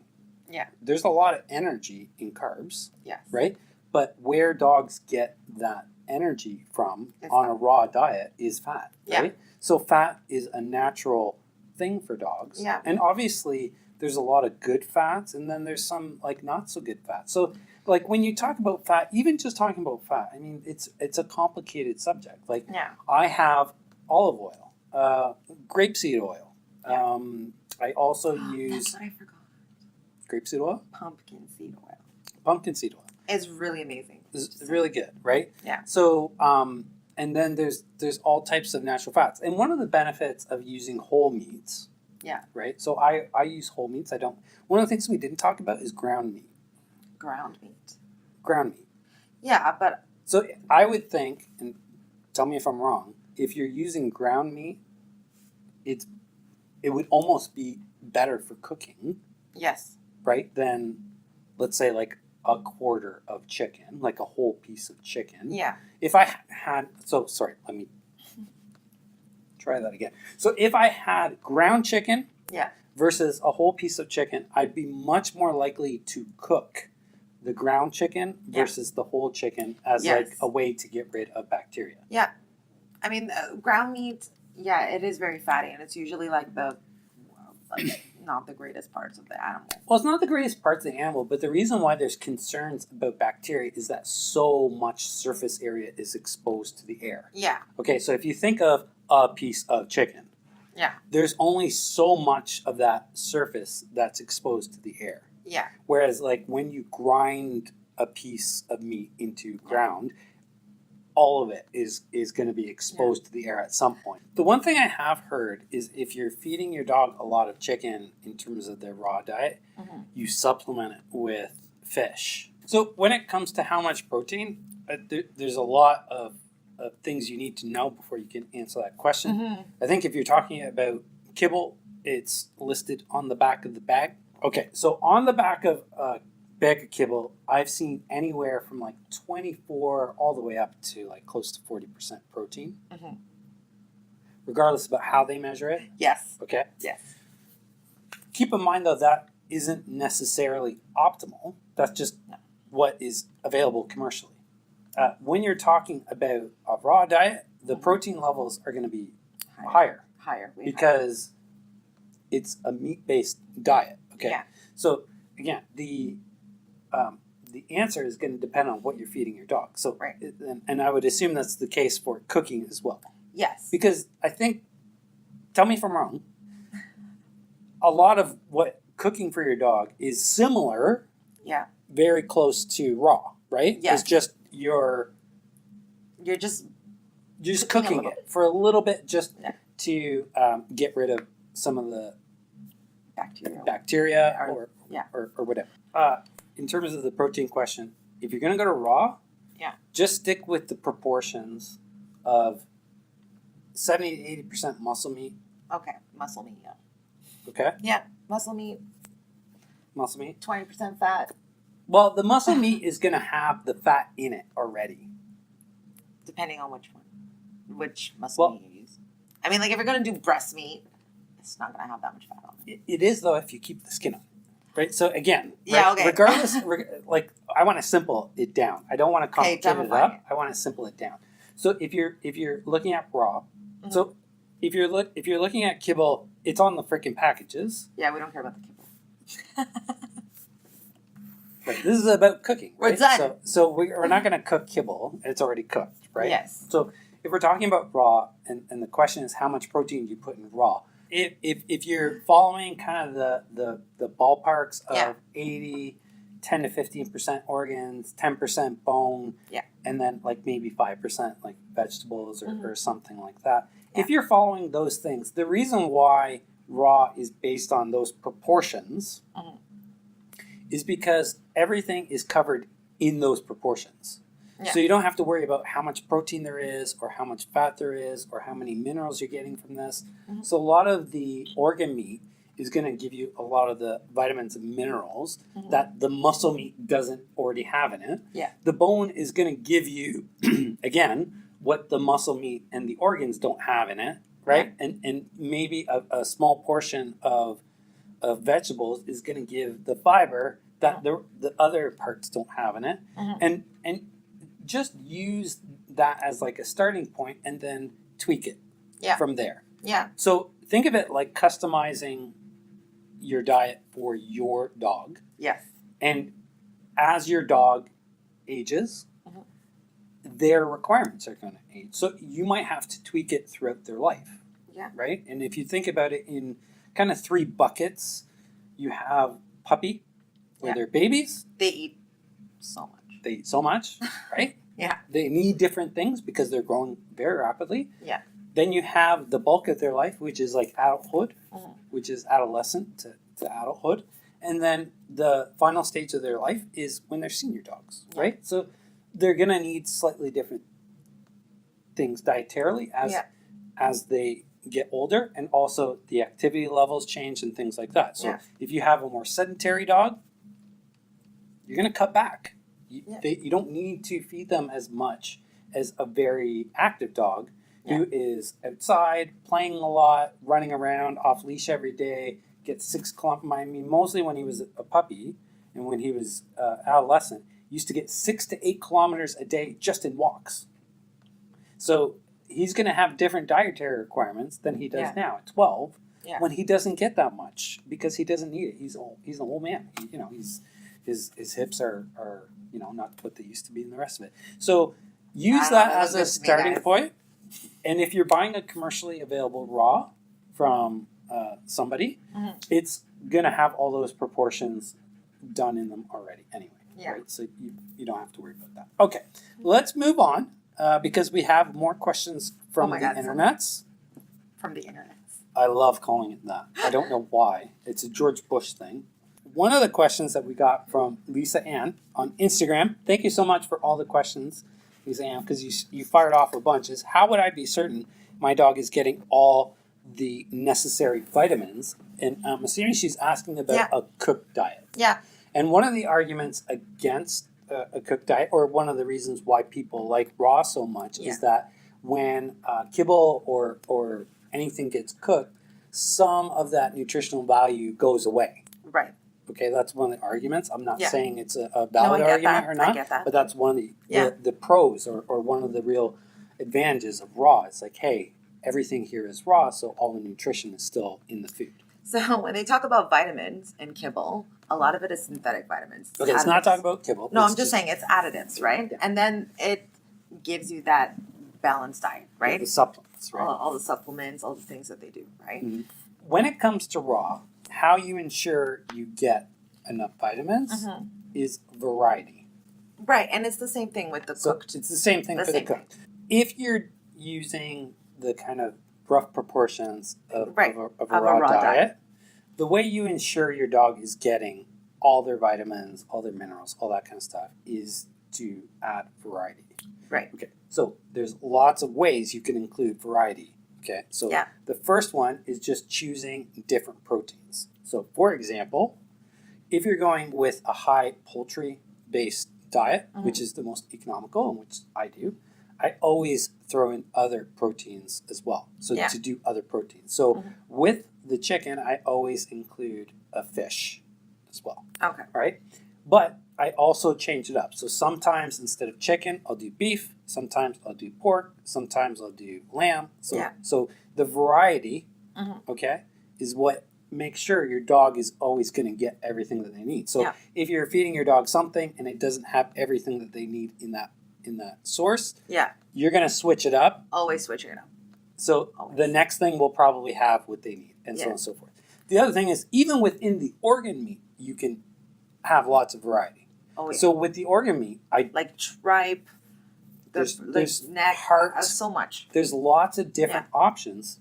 Yeah. There's a lot of energy in carbs. Yes. Right? But where dogs get that energy from on a raw diet is fat, right? Yeah. So fat is a natural thing for dogs. Yeah. And obviously there's a lot of good fats, and then there's some like not so good fats. So like when you talk about fat, even just talking about fat, I mean it's a complicated subject. Like I have olive oil, grapeseed oil. I also use. That's what I forgot. Grapeseed oil. Pumpkin seed oil. Pumpkin seed oil. It's really amazing. It's really good, right? Yeah. So and then there's all types of natural fats, and one of the benefits of using whole meats. Yeah. Right. So I use whole meats. I don't. One of the things we didn't talk about is ground meat. Ground meat. Ground meat. Yeah, but. So I would think, and tell me if I'm wrong, if you're using ground meat, it would almost be better for cooking. Yes. Right? Than, let's say, like a quarter of chicken, like a whole piece of chicken. Yeah. If I had, sorry, let me try that again. So if I had ground chicken versus a whole piece of chicken, I'd be much more likely to cook the ground chicken versus the whole chicken as like a way to get rid of bacteria. Yeah. I mean, ground meat, it is very fatty, and it's usually like not the greatest parts of the animal. Well, it's not the greatest parts of the animal, but the reason why there's concerns about bacteria is that so much surface area is exposed to the air. Yeah. Okay, so if you think of a piece of chicken, there's only so much of that surface that's exposed to the air. Yeah. Whereas, like, when you grind a piece of meat into ground, all of it is going to be exposed to the air at some point. The one thing I have heard is if you're feeding your dog a lot of chicken in terms of their raw diet, you supplement it with fish. So when it comes to how much protein, there's a lot of things you need to know before you can answer that question. I think if you're talking about kibble, it's listed on the back of the bag. Okay, so on the back of bag of kibble, I've seen anywhere from like 24 all the way up to like close to 40% protein. Regardless about how they measure it. Yes. Okay? Yes. Keep in mind though that isn't necessarily optimal. That's just what is available commercially. When you're talking about a raw diet, the protein levels are going to be higher. Because it's a meat-based diet. Okay? Yeah. So again, the answer is going to depend on what you're feeding your dog. So, and I would assume that's the case for cooking as well. Yes. Because I think, tell me if I'm wrong, a lot of what cooking for your dog is similar, very close to raw, right? Yes. It's just you're just cooking it for a little bit just to get rid of some of the bacteria or whatever. In terms of the protein question, if you're going to go to raw, just stick with the proportions of 70 to 80% muscle meat. Okay, muscle meat, Okay? Yeah, muscle meat. Muscle meat. 20% fat. Well, the muscle meat is going to have the fat in it already. Depending on which one. Which muscle meat you use. I mean, like if you're going to do breast meat, it's not going to have that much fat on it. It is, though, if you keep the skin on. Right? So, again, okay. regardless, like, I want to simple it down. I don't want to complicate it up. I want to simple it down. So, if you're looking at raw, so if you're looking at kibble, it's on the freaking packages. Yeah, we don't care about the kibble. Right. This is about cooking. Right? We're done. So we're not going to cook kibble. It's already cooked, right? Yes. So if we're talking about raw, and the question is how much protein do you put in raw? If you're following kind of the ballparks of 80, 10 to 15% organs, 10% bone, and then like maybe 5% like vegetables or something like that. If you're following those things, the reason why raw is based on those proportions is because everything is covered in those proportions. So you don't have to worry about how much protein there is or how much fat there is or how many minerals you're getting from this. So a lot of the organ meat is going to give you a lot of the vitamins and minerals that the muscle meat doesn't already have in it. The bone is going to give you, again, what the muscle meat and the organs don't have in it, right? And maybe a small portion of vegetables is going to give the fiber that the other parts don't have in it. And just use that as like a starting point and then tweak it from there. So think of it like customizing your diet for your dog. Yes. And as your dog ages, their requirements are going to age. So you might have to tweak it throughout their life. Yeah. Right? And if you think about it in kind of 3 buckets, you have puppy, where they're babies. They eat so much. They eat so much, right? Yeah. They need different things because they're growing very rapidly. Yeah. Then you have the bulk of their life, which is like adulthood, which is adolescent to adulthood. And then the final stage of their life is when they're senior dogs, right? So they're going to need slightly different things dietarily as they get older, and also the activity levels change and things like that. So if you have a more sedentary dog, you're going to cut back. You don't need to feed them as much as a very active dog who is outside, playing a lot, running around, off leash every day, gets 6 kilometers. I mean, mostly when he was a puppy and when he was adolescent, used to get 6 to 8 kilometers a day just in walks. So he's going to have different dietary requirements than he does now at 12 when he doesn't get that much because he doesn't need it. He's an old man. His hips are not what they used to be and the rest of it. So use that as a starting point. And if you're buying a commercially available raw from somebody, it's going to have all those proportions done in them already anyway. Yeah. Right? So you don't have to worry about that. Okay, let's move on because we have more questions from the internets. From the internets. I love calling it that. I don't know why. It's a George Bush thing. One of the questions that we got from Lisa Ann on Instagram, thank you so much for all the questions, Lisa Ann, because you fired off a bunch, is how would I be certain my dog is getting all the necessary vitamins? And I'm assuming she's asking about a cooked diet. Yeah. And one of the arguments against a cooked diet, or one of the reasons why people like raw so much, is that when kibble or anything gets cooked, some of that nutritional value goes away. Right. Okay, that's one of the arguments. I'm not saying it's a valid argument or not, but that's one of the pros or one of the real advantages of raw. It's like, hey, everything here is raw, so all the nutrition is still in the food. So when they talk about vitamins in kibble, a lot of it is synthetic vitamins. Okay, let's not talk about kibble. No, I'm just saying it's additives, right? Yeah. And then it gives you that balanced diet, right? The supplements, right? All the supplements, all the things that they do, right? Mm-hmm. When it comes to raw, how you ensure you get enough vitamins is variety. Right, and it's the same thing with the cooked. It's the same thing for the cooked. If you're using the kind of rough proportions of a raw diet, the way you ensure your dog is getting all their vitamins, all their minerals, all that kind of stuff is to add variety. Right. Okay, so there's lots of ways you can include variety. Okay, so the first one is just choosing different proteins. So, for example, if you're going with a high poultry-based diet, which is the most economical, and which I do, I always throw in other proteins as well. So to do other proteins. So with the chicken, I always include a fish as well. Okay. Right? But I also change it up. So sometimes instead of chicken, I'll do beef. Sometimes I'll do pork. Sometimes I'll do lamb. So the variety, is what makes sure your dog is always going to get everything that they need. So if you're feeding your dog something and it doesn't have everything that they need in that source, you're going to switch it up. Always switching it up. So the next thing will probably have what they need, and so on and so forth. The other thing is, even within the organ meat, you can have lots of variety. Oh, yeah. So with the organ meat, I like tripe, there's neck, heart, so much. There's lots of different options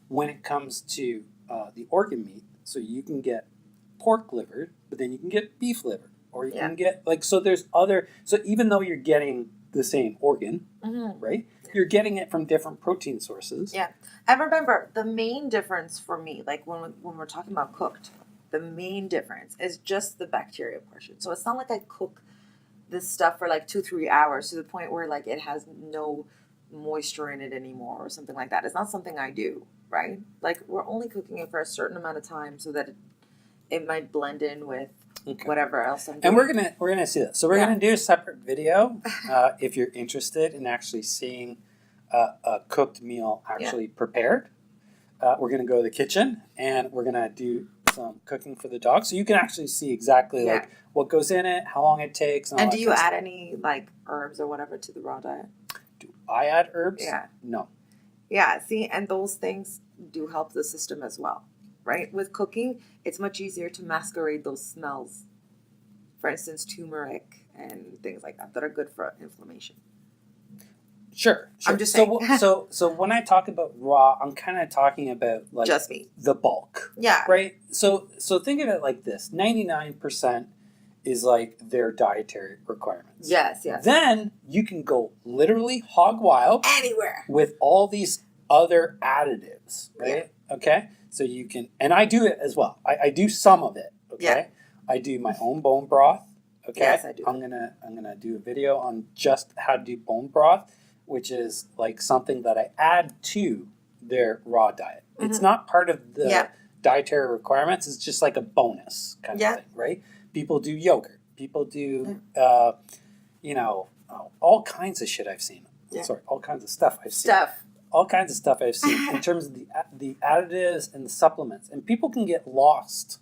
when it comes to the organ meat. So you can get pork liver, but then you can get beef liver, or you can get so there's other. So even though you're getting the same organ, right? You're getting it from different protein sources. Yeah, and remember the main difference for me, like when we're talking about cooked, the main difference is just the bacteria portion. So it's not like I cook this stuff for like 2-3 hours to the point where like it has no moisture in it anymore or something like that. It's not something I do, right? Like we're only cooking it for a certain amount of time so that it might blend in with whatever else I'm doing. And we're gonna see that. So we're gonna do a separate video if you're interested in actually seeing a cooked meal actually prepared. We're gonna go to the kitchen and we're gonna do some cooking for the dog, so you can actually see exactly like what goes in it, how long it takes, and all And that do you kind of add stuff. any like herbs or whatever to the raw diet? Do I add herbs? Yeah. No. Yeah, see, and those things do help the system as well, right? With cooking, it's much easier to masquerade those smells. For instance, turmeric and things like that are good for inflammation. Sure. I'm just saying. So when I talk about raw, I'm kind of talking about like Just meat. the bulk. Yeah. Right? So think of it like this. 99% is like their dietary requirements. Yes. Then you can go literally hog wild Anywhere. with all these other additives, right? Yeah. Okay? So you can, and I do it as well. I do some of it, okay? Yeah. I do my own bone broth, okay? Yes, I do. I'm gonna do a video on just how to do bone broth, which is like something that I add to their raw diet. Mm-hmm. It's not part of the dietary requirements. It's just like a bonus kind of thing, right? People do yogurt. People do, all kinds of shit I've seen. Yeah. Sorry, all kinds of stuff I've seen. All kinds of stuff I've seen in terms of the additives and the supplements. And people can get lost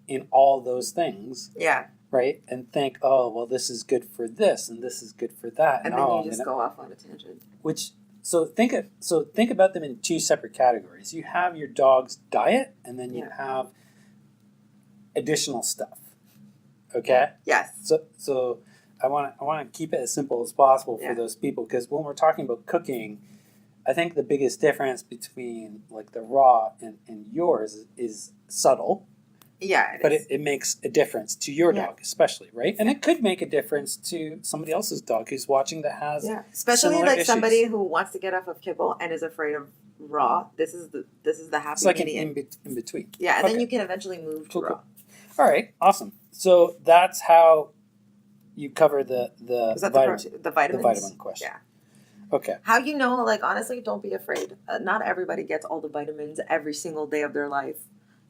in all those things. Yeah. Right? And think, oh, well, this is good for this and this is good for that. And then you just go off on a tangent. So think about them in two separate categories. You have your dog's diet, and then you have additional stuff. Okay? Yes. So I want to keep it as simple as possible for those people, because when we're talking about cooking, I think the biggest difference between like the raw and yours is subtle. Yeah, but it makes a difference to your dog, especially, right? And it could make a difference to somebody else's dog who's watching that has especially like issues. Somebody who wants to get off of kibble and is afraid of raw. This is the happy it's like medium. an in between. Yeah, and then you can eventually move to raw. Cool. All right, awesome. So that's how you cover the vitamin question. Yeah. Okay. How like honestly, don't be afraid. Not everybody gets all the vitamins every single day of their life.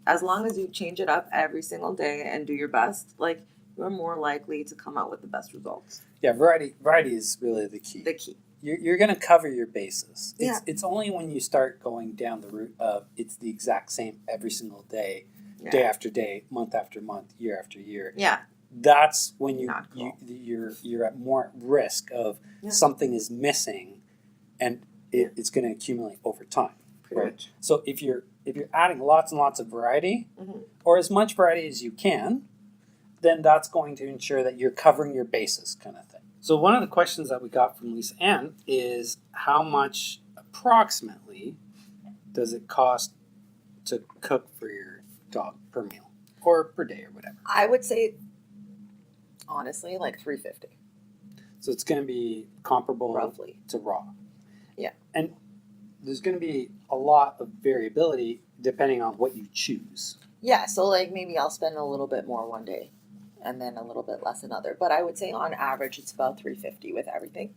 As long as you change it up every single day and do your best, like you're more likely to come out with the best results. Yeah, variety is really the key. The key. You're going to cover your bases. It's only when you start going down the route of it's the exact same every single day, day after day, month after month, year after year. Yeah. That's when you're at more risk of something is missing, and it's going to accumulate over time. Pretty much. So if you're adding lots and lots of variety, or as much variety as you can, then that's going to ensure that you're covering your bases, kind of thing. So one of the questions that we got from Lisa Ann is, how much approximately does it cost to cook for your dog per meal or per day or whatever? I would say, honestly, like $3.50. So it's going to be comparable roughly to raw. Yeah. And there's going to be a lot of variability depending on what you choose. Yeah, so like maybe I'll spend a little bit more one day and then a little bit less another. But I would say on average it's about $3.50 with everything.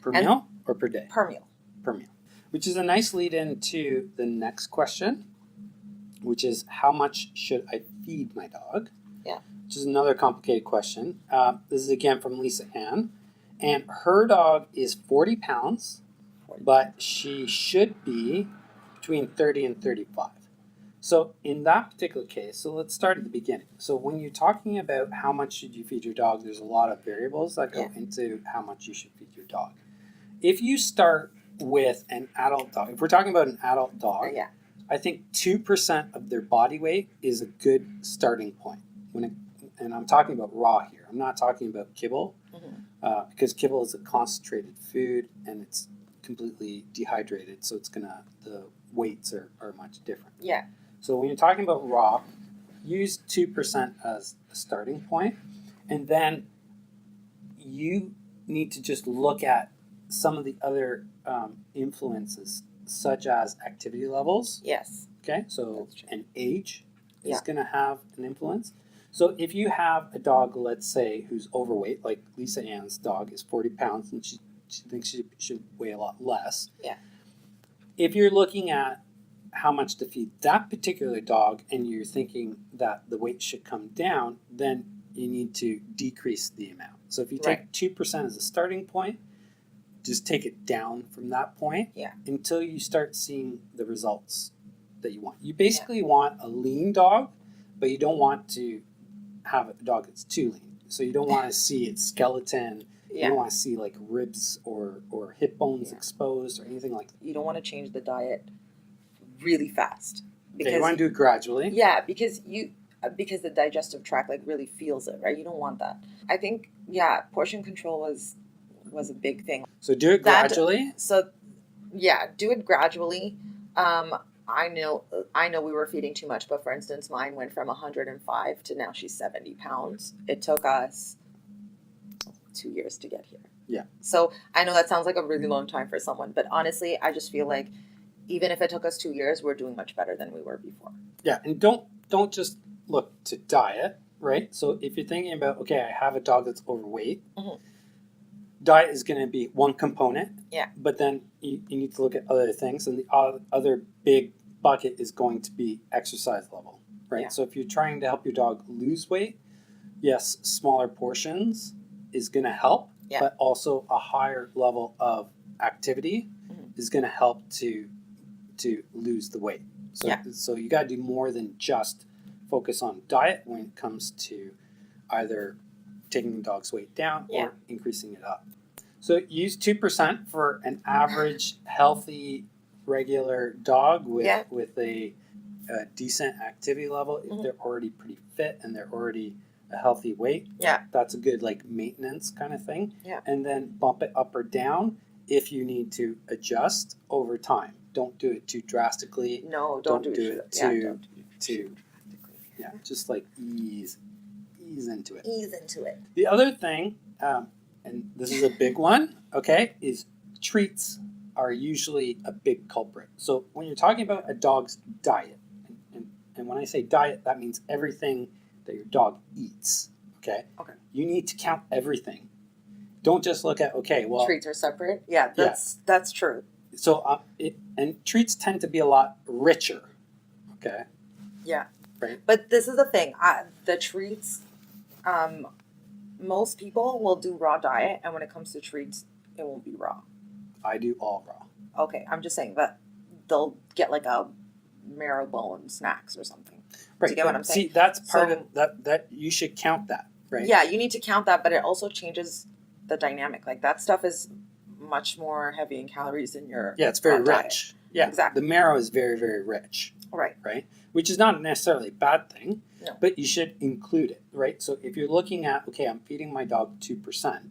Per meal or per day? Per meal. Per meal. Which is a nice lead into the next question, which is, how much should I feed my dog? Yeah. Which is another complicated question. This is again from Lisa Ann. And her dog is 40 pounds, but she should be between 30 and 35. So in that particular case, so let's start at the beginning. So when you're talking about how much should you feed your dog, there's a lot of variables that go into how much you should feed your dog. If you start with an adult dog, if we're talking about an adult dog, I think 2% of their body weight is a good starting point. And I'm talking about raw here. I'm not talking about kibble, because kibble is a concentrated food and it's completely dehydrated, so the weights are much different. Yeah. So when you're talking about raw, use 2% as a starting point, and then you need to just look at some of the other influences, such as activity levels. Yes. Okay, so and age is going to have an influence. So if you have a dog, let's say, who's overweight, like Lisa Ann's dog is 40 pounds and she thinks she should weigh a lot less. Yeah. If you're looking at how much to feed that particular dog and you're thinking that the weight should come down, then you need to decrease the amount. So if you take 2% as a starting point, just take it down from that point until you start seeing the results that you want. You basically want a lean dog, but you don't want to have a dog that's too lean. So you don't want to see its skeleton. You don't want to see like ribs or hip bones exposed or anything like that. You don't want to change the diet really fast. Because you want to do it gradually. Yeah, because the digestive tract like really feels it, right? You don't want that. I think portion control was a big thing. So do it gradually. Do it gradually. I know we were feeding too much, but for instance, mine went from 105 to now she's 70 pounds. It took us 2 years to get here. Yeah. So I know that sounds like a really long time for someone, but honestly, I just feel like even if it took us 2 years, we're doing much better than we were before. Yeah, and don't just look to diet, right? So if you're thinking about, okay, I have a dog that's overweight, diet is going to be one component. Yeah. But then you need to look at other things, and the other big bucket is going to be exercise level, right? Yeah. So if you're trying to help your dog lose weight, yes, smaller portions is going to help, but also a higher level of activity is going to help to lose the weight. So you got to do more than just focus on diet when it comes to either taking the dog's weight down or increasing it up. So use 2% for an average, healthy, regular dog with a decent activity level. If they're already pretty fit and they're already a healthy weight, that's a good like maintenance kind of thing. Yeah. And then bump it up or down if you need to adjust over time. Don't do it too drastically. No, don't do it too just like ease into it. Ease into it. The other thing, and this is a big one, okay, is treats are usually a big culprit. So when you're talking about a dog's diet, and when I say diet, that means everything that your dog eats, okay? Okay. You need to count everything. Don't just look at, okay, well... Treats are separate? Yeah, that's true. So, and treats tend to be a lot richer, okay? Yeah. Right? But this is the thing. The treats, most people will do raw diet, and when it comes to treats, it won't be raw. I do all raw. Okay, I'm just saying that they'll get like a marrow bone snacks or something. Right. Do you get what I'm saying? See, that's part of that. You should count that, right? Yeah, you need to count that, but it also changes the dynamic. Like that stuff is much more heavy in calories than your it's very rich. Diet. Yeah, exactly. The marrow is very, very rich. Right. Which is not necessarily a bad thing, no. But you should include it, right? So if you're looking at, okay, I'm feeding my dog 2%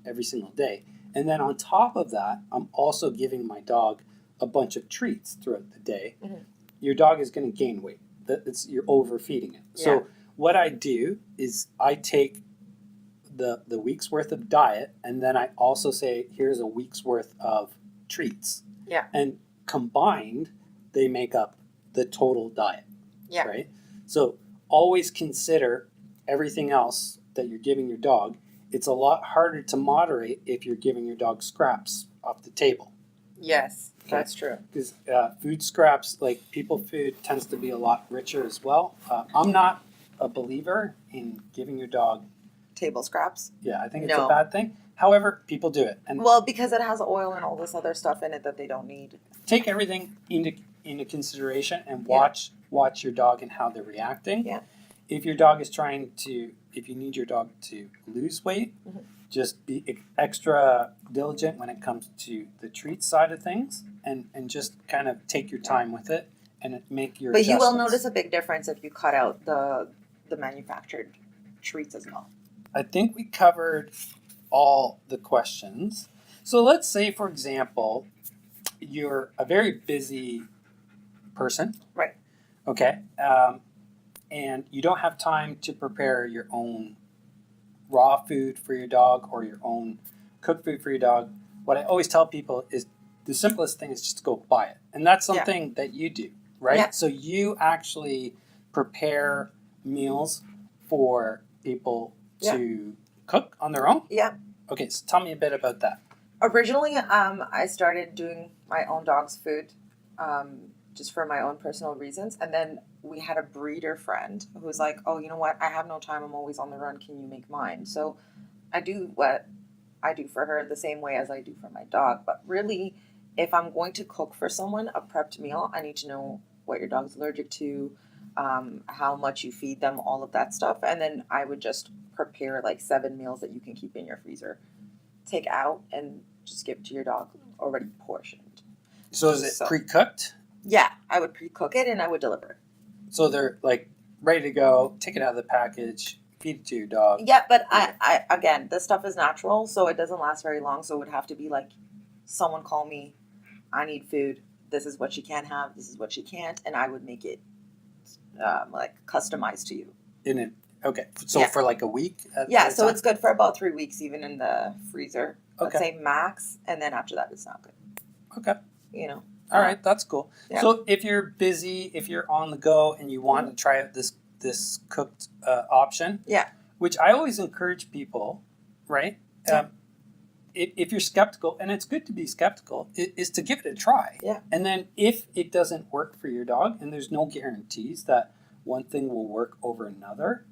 every single day, and then on top of that, I'm also giving my dog a bunch of treats throughout the day, your dog is going to gain weight. You're overfeeding it. Yeah. So what I do is I take the week's worth of diet, and then I also say, here's a week's worth of treats. Yeah. And combined, they make up the total diet. Yeah. Right? So always consider everything else that you're giving your dog. It's a lot harder to moderate if you're giving your dog scraps off the table. Yes, that's true. Because food scraps, like people food, tends to be a lot richer as well. I'm not a believer in giving your dog table scraps. Yeah, I think it's a bad thing. However, people do it. And because it has oil and all this other stuff in it that they don't need. Take everything into consideration and watch your dog and how they're reacting. Yeah. If your dog is if you need your dog to lose weight, just be extra diligent when it comes to the treat side of things, and just kind of take your time with it and make your But you will adjustments. notice a big difference if you cut out the manufactured treats as well. I think we covered all the questions. So let's say, for example, you're a very busy person. Right. Okay. And you don't have time to prepare your own raw food for your dog or your own cooked food for your dog. What I always tell people is the simplest thing is just to go buy it. And that's something that you do, right? Yeah. So you actually prepare meals for people to cook on their own? Yeah. Okay, so tell me a bit about that. Originally, I started doing my own dog's food just for my own personal reasons. And then we had a breeder friend who was like, oh, you know what? I have no time. I'm always on the run. Can you make mine? So I do what I do for her the same way as I do for my dog. But really, if I'm going to cook for someone a prepped meal, I need to know what your dog's allergic to, how much you feed them, all of that stuff. And then I would just prepare like 7 meals that you can keep in your freezer, take out, and just give to your dog already portioned. So is it pre-cooked? Yeah, I would pre-cook it and I would deliver it. So they're like ready to go, take it out of the package, feed it to your dog. Yeah, but I again, this stuff is natural, so it doesn't last very long. So it would have to be like, someone call me, I need food. This is what she can have. This is what she can't, and I would make it like customized to you. Okay, so for like a week? So it's good for about 3 weeks, even in the freezer. Okay. Let's say max, and then after that, it's not good. Okay. You know. All right, that's cool. Yeah. So if you're busy, if you're on the go, and you want to try out this cooked option, which I always encourage people, right? If you're skeptical, and it's good to be skeptical, is to give it a try. Yeah. And then if it doesn't work for your dog, and there's no guarantees that one thing will work over another.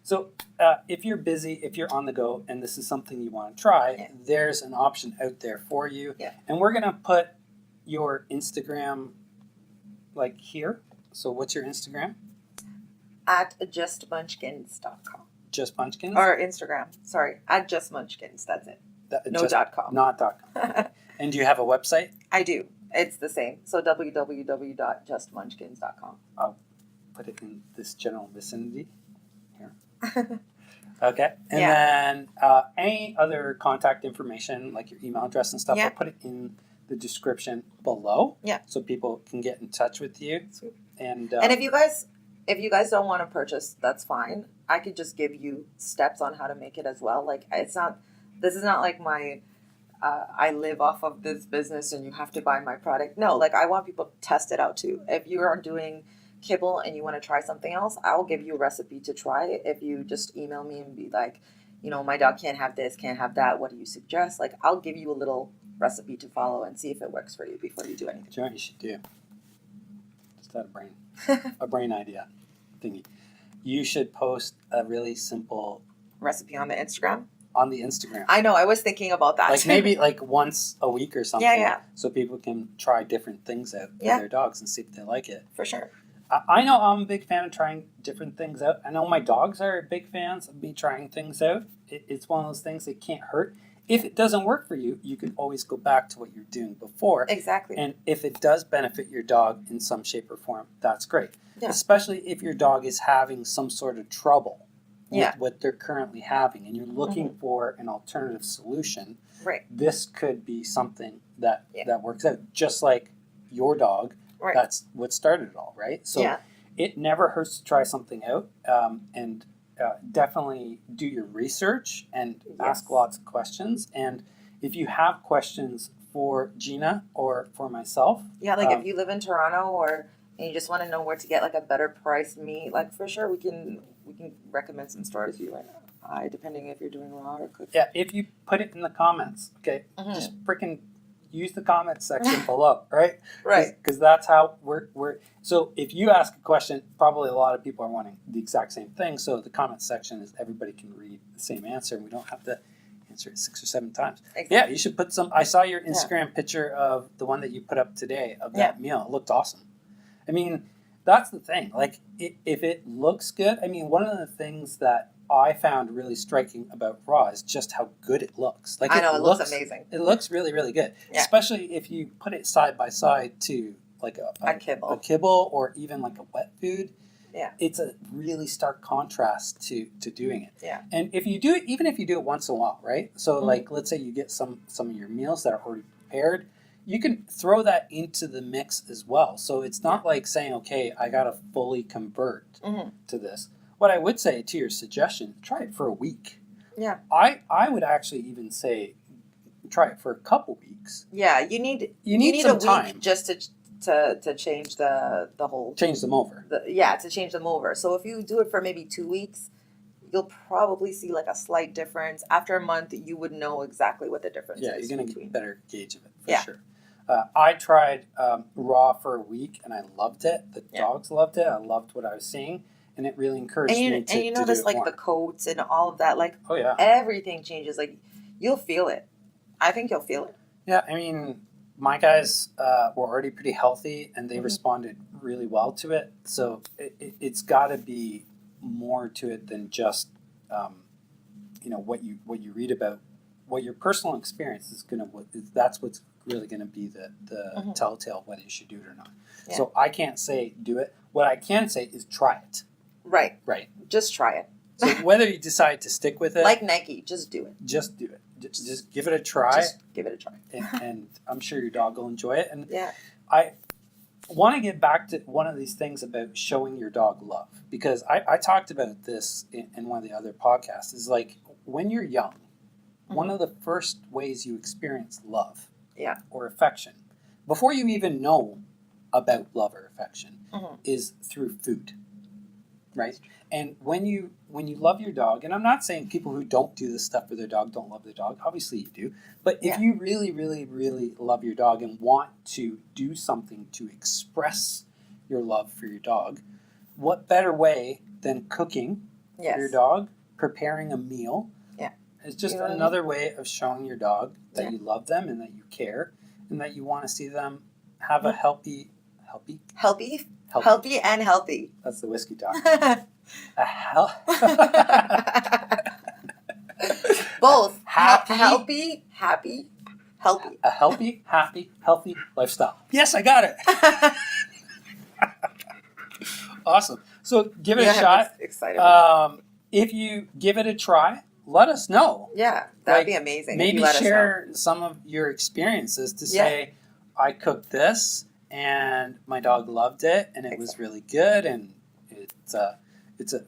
So if you're busy, if you're on the go, and this is something you want to try, there's an option out there for you. Yeah. And we're going to put your Instagram like here. So what's your Instagram? At justmunchkins.com. Just Munchkins? Or Instagram. Sorry. At justmunchkins. That's it. No .com. Not .com. And do you have a website? I do. It's the same. So www.justmunchkins.com. I'll put it in this general vicinity here. Okay. And then any other contact information, like your email address and stuff, I'll put it in the description below. Yeah. So people can get in touch with you. Sweet. And if you guys don't want to purchase, that's fine. I could just give you steps on how to make it as well. Like this is not like my I live off of this business and you have to buy my product. No, like I want people to test it out too. If you are doing kibble and you want to try something else, I'll give you a recipe to try. If you just email me and be like, my dog can't have this, can't have that, what do you suggest? Like I'll give you a little recipe to follow and see if it works for you before you do anything. Do you know what you should do? Just had a brain idea thingy. You should post a really simple recipe on the Instagram. On the Instagram. I know. I was thinking about that. Like maybe like once a week or something. Yeah. So people can try different things out with their dogs and see if they like it. For sure. I know I'm a big fan of trying different things out. I know my dogs are big fans of me trying things out. It's one of those things that can't hurt. If it doesn't work for you, you can always go back to what you're doing before. Exactly. And if it does benefit your dog in some shape or form, that's great. Yeah. Especially if your dog is having some sort of trouble with what they're currently having and you're looking for an alternative solution. Right. This could be something that works out. Just like your dog, that's what started it all, right? So it never hurts to try something out and definitely do your research and ask lots of questions. And if you have questions for Gina or for myself. Yeah, like if you live in Toronto and you just want to know where to get like a better priced meat, like for sure we can recommend some stores for you right now. Depending if you're doing raw or cooked. Yeah, if you put it in the comments, okay? Just freaking use the comments section below, right? Right. Because that's how we're. So if you ask a question, probably a lot of people are wanting the exact same thing. So the comment section is everybody can read the same answer, and we don't have to answer it 6 or 7 times. Exactly. Yeah, you should put some. I saw your Instagram picture of the one that you put up today of that meal. It looked awesome. I mean, that's the thing. Like, if it looks good, I mean, one of the things that I found really striking about raw is just how good it looks. Like I know, it looks amazing. It looks really, really good. Yeah. Especially if you put it side by side to like a kibble or even like a wet food. Yeah. It's a really stark contrast to doing it. Yeah. And if you do it, even if you do it once in a while, right? So like, let's say you get some of your meals that are already prepared, you can throw that into the mix as well. So it's not like saying, okay, I got to fully convert to this. What I would say to your suggestion, try it for a week. Yeah. I would actually even say try it for a couple weeks. Yeah, you need some a time week just to change the whole change them over. To change them over. So if you do it for maybe 2 weeks, you'll probably see like a slight difference. After a month, you would know exactly what the difference is. Yeah, you're going to get a better gauge of it for sure. I tried raw for a week and I loved it. The dogs loved it. I loved what I was seeing. And it really encouraged me to do it more. And you notice like the coats and all of that, like everything changes. Like you'll feel it. I think you'll feel it. Yeah, I mean, my guys were already pretty healthy, and they responded really well to it. So it's got to be more to it than just what you read about. What your personal experience is that's what's really gonna be the telltale whether you should do it or not. Yeah. So I can't say do it. What I can say is try it. Right. Just try it. So whether you decide to stick with it, like Nike, just do it. Just do it. Just give it a try. Just give it a try. and I'm sure your dog will enjoy it. And yeah. I want to get back to one of these things about showing your dog love, because I talked about this in one of the other podcasts. Is like when you're young, one of the first ways you experience love or affection, before you even know about love or affection, is through food, right? And when you love your dog, and I'm not saying people who don't do this stuff for their dog don't love their dog. Obviously you do. But if you really, really, really love your dog and want to do something to express your love for your dog, what better way than cooking for your dog, preparing a meal? It's just another way of showing your dog that you love them and that you care and that you want to see them have a healthy. That's the whiskey talk. Both. Happy. A healthy, happy, healthy lifestyle. Yes, I got it. Awesome. So give it a shot. Excited. If you give it a try, let us know. Yeah, that'd be amazing. Maybe share some of your experiences to say, I cooked this and my dog loved it and it was really good and it's a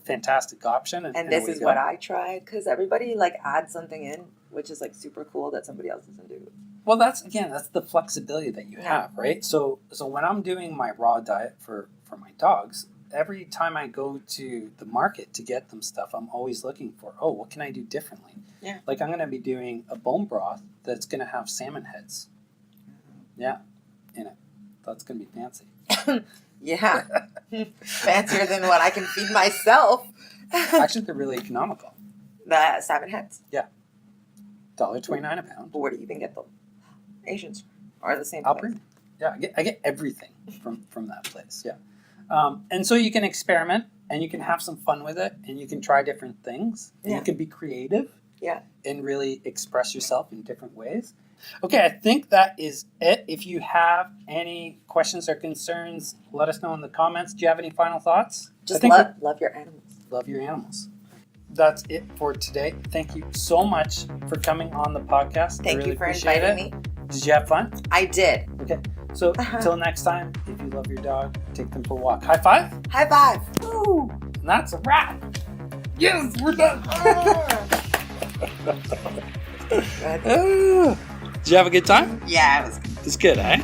fantastic option. And this is what I tried, because everybody adds something in, which is super cool that somebody else doesn't do. Well, that's the flexibility that you have, right? So when I'm doing my raw diet for my dogs, every time I go to the market to get them stuff, I'm always looking for, what can I do differently? Yeah. I'm going to be doing a bone broth that's going to have salmon heads. Yeah, in it. That's going to be fancy. Yeah. Fancier than what I can feed myself. Actually, they're really economical. The salmon heads? Yeah. $1.29 a pound. But where do you even get them? Asians are the same I'll place. bring. Yeah, I get everything from that place. Yeah. And so you can experiment and you can have some fun with it and you can try different things and you can be creative and really express yourself in different ways. Okay, I think that is it. If you have any questions or concerns, let us know in the comments. Do you have any final thoughts? Just love your animals. Love your animals. That's it for today. Thank you so much for coming on the podcast. Thank you for inviting me. Did you have fun? I did. Okay. So until next time, if you love your dog, take them for a walk. High five? High five. Woo! And that's a wrap. Yes, we're done. Did you have a good time? Yeah, it was good. It's good, eh?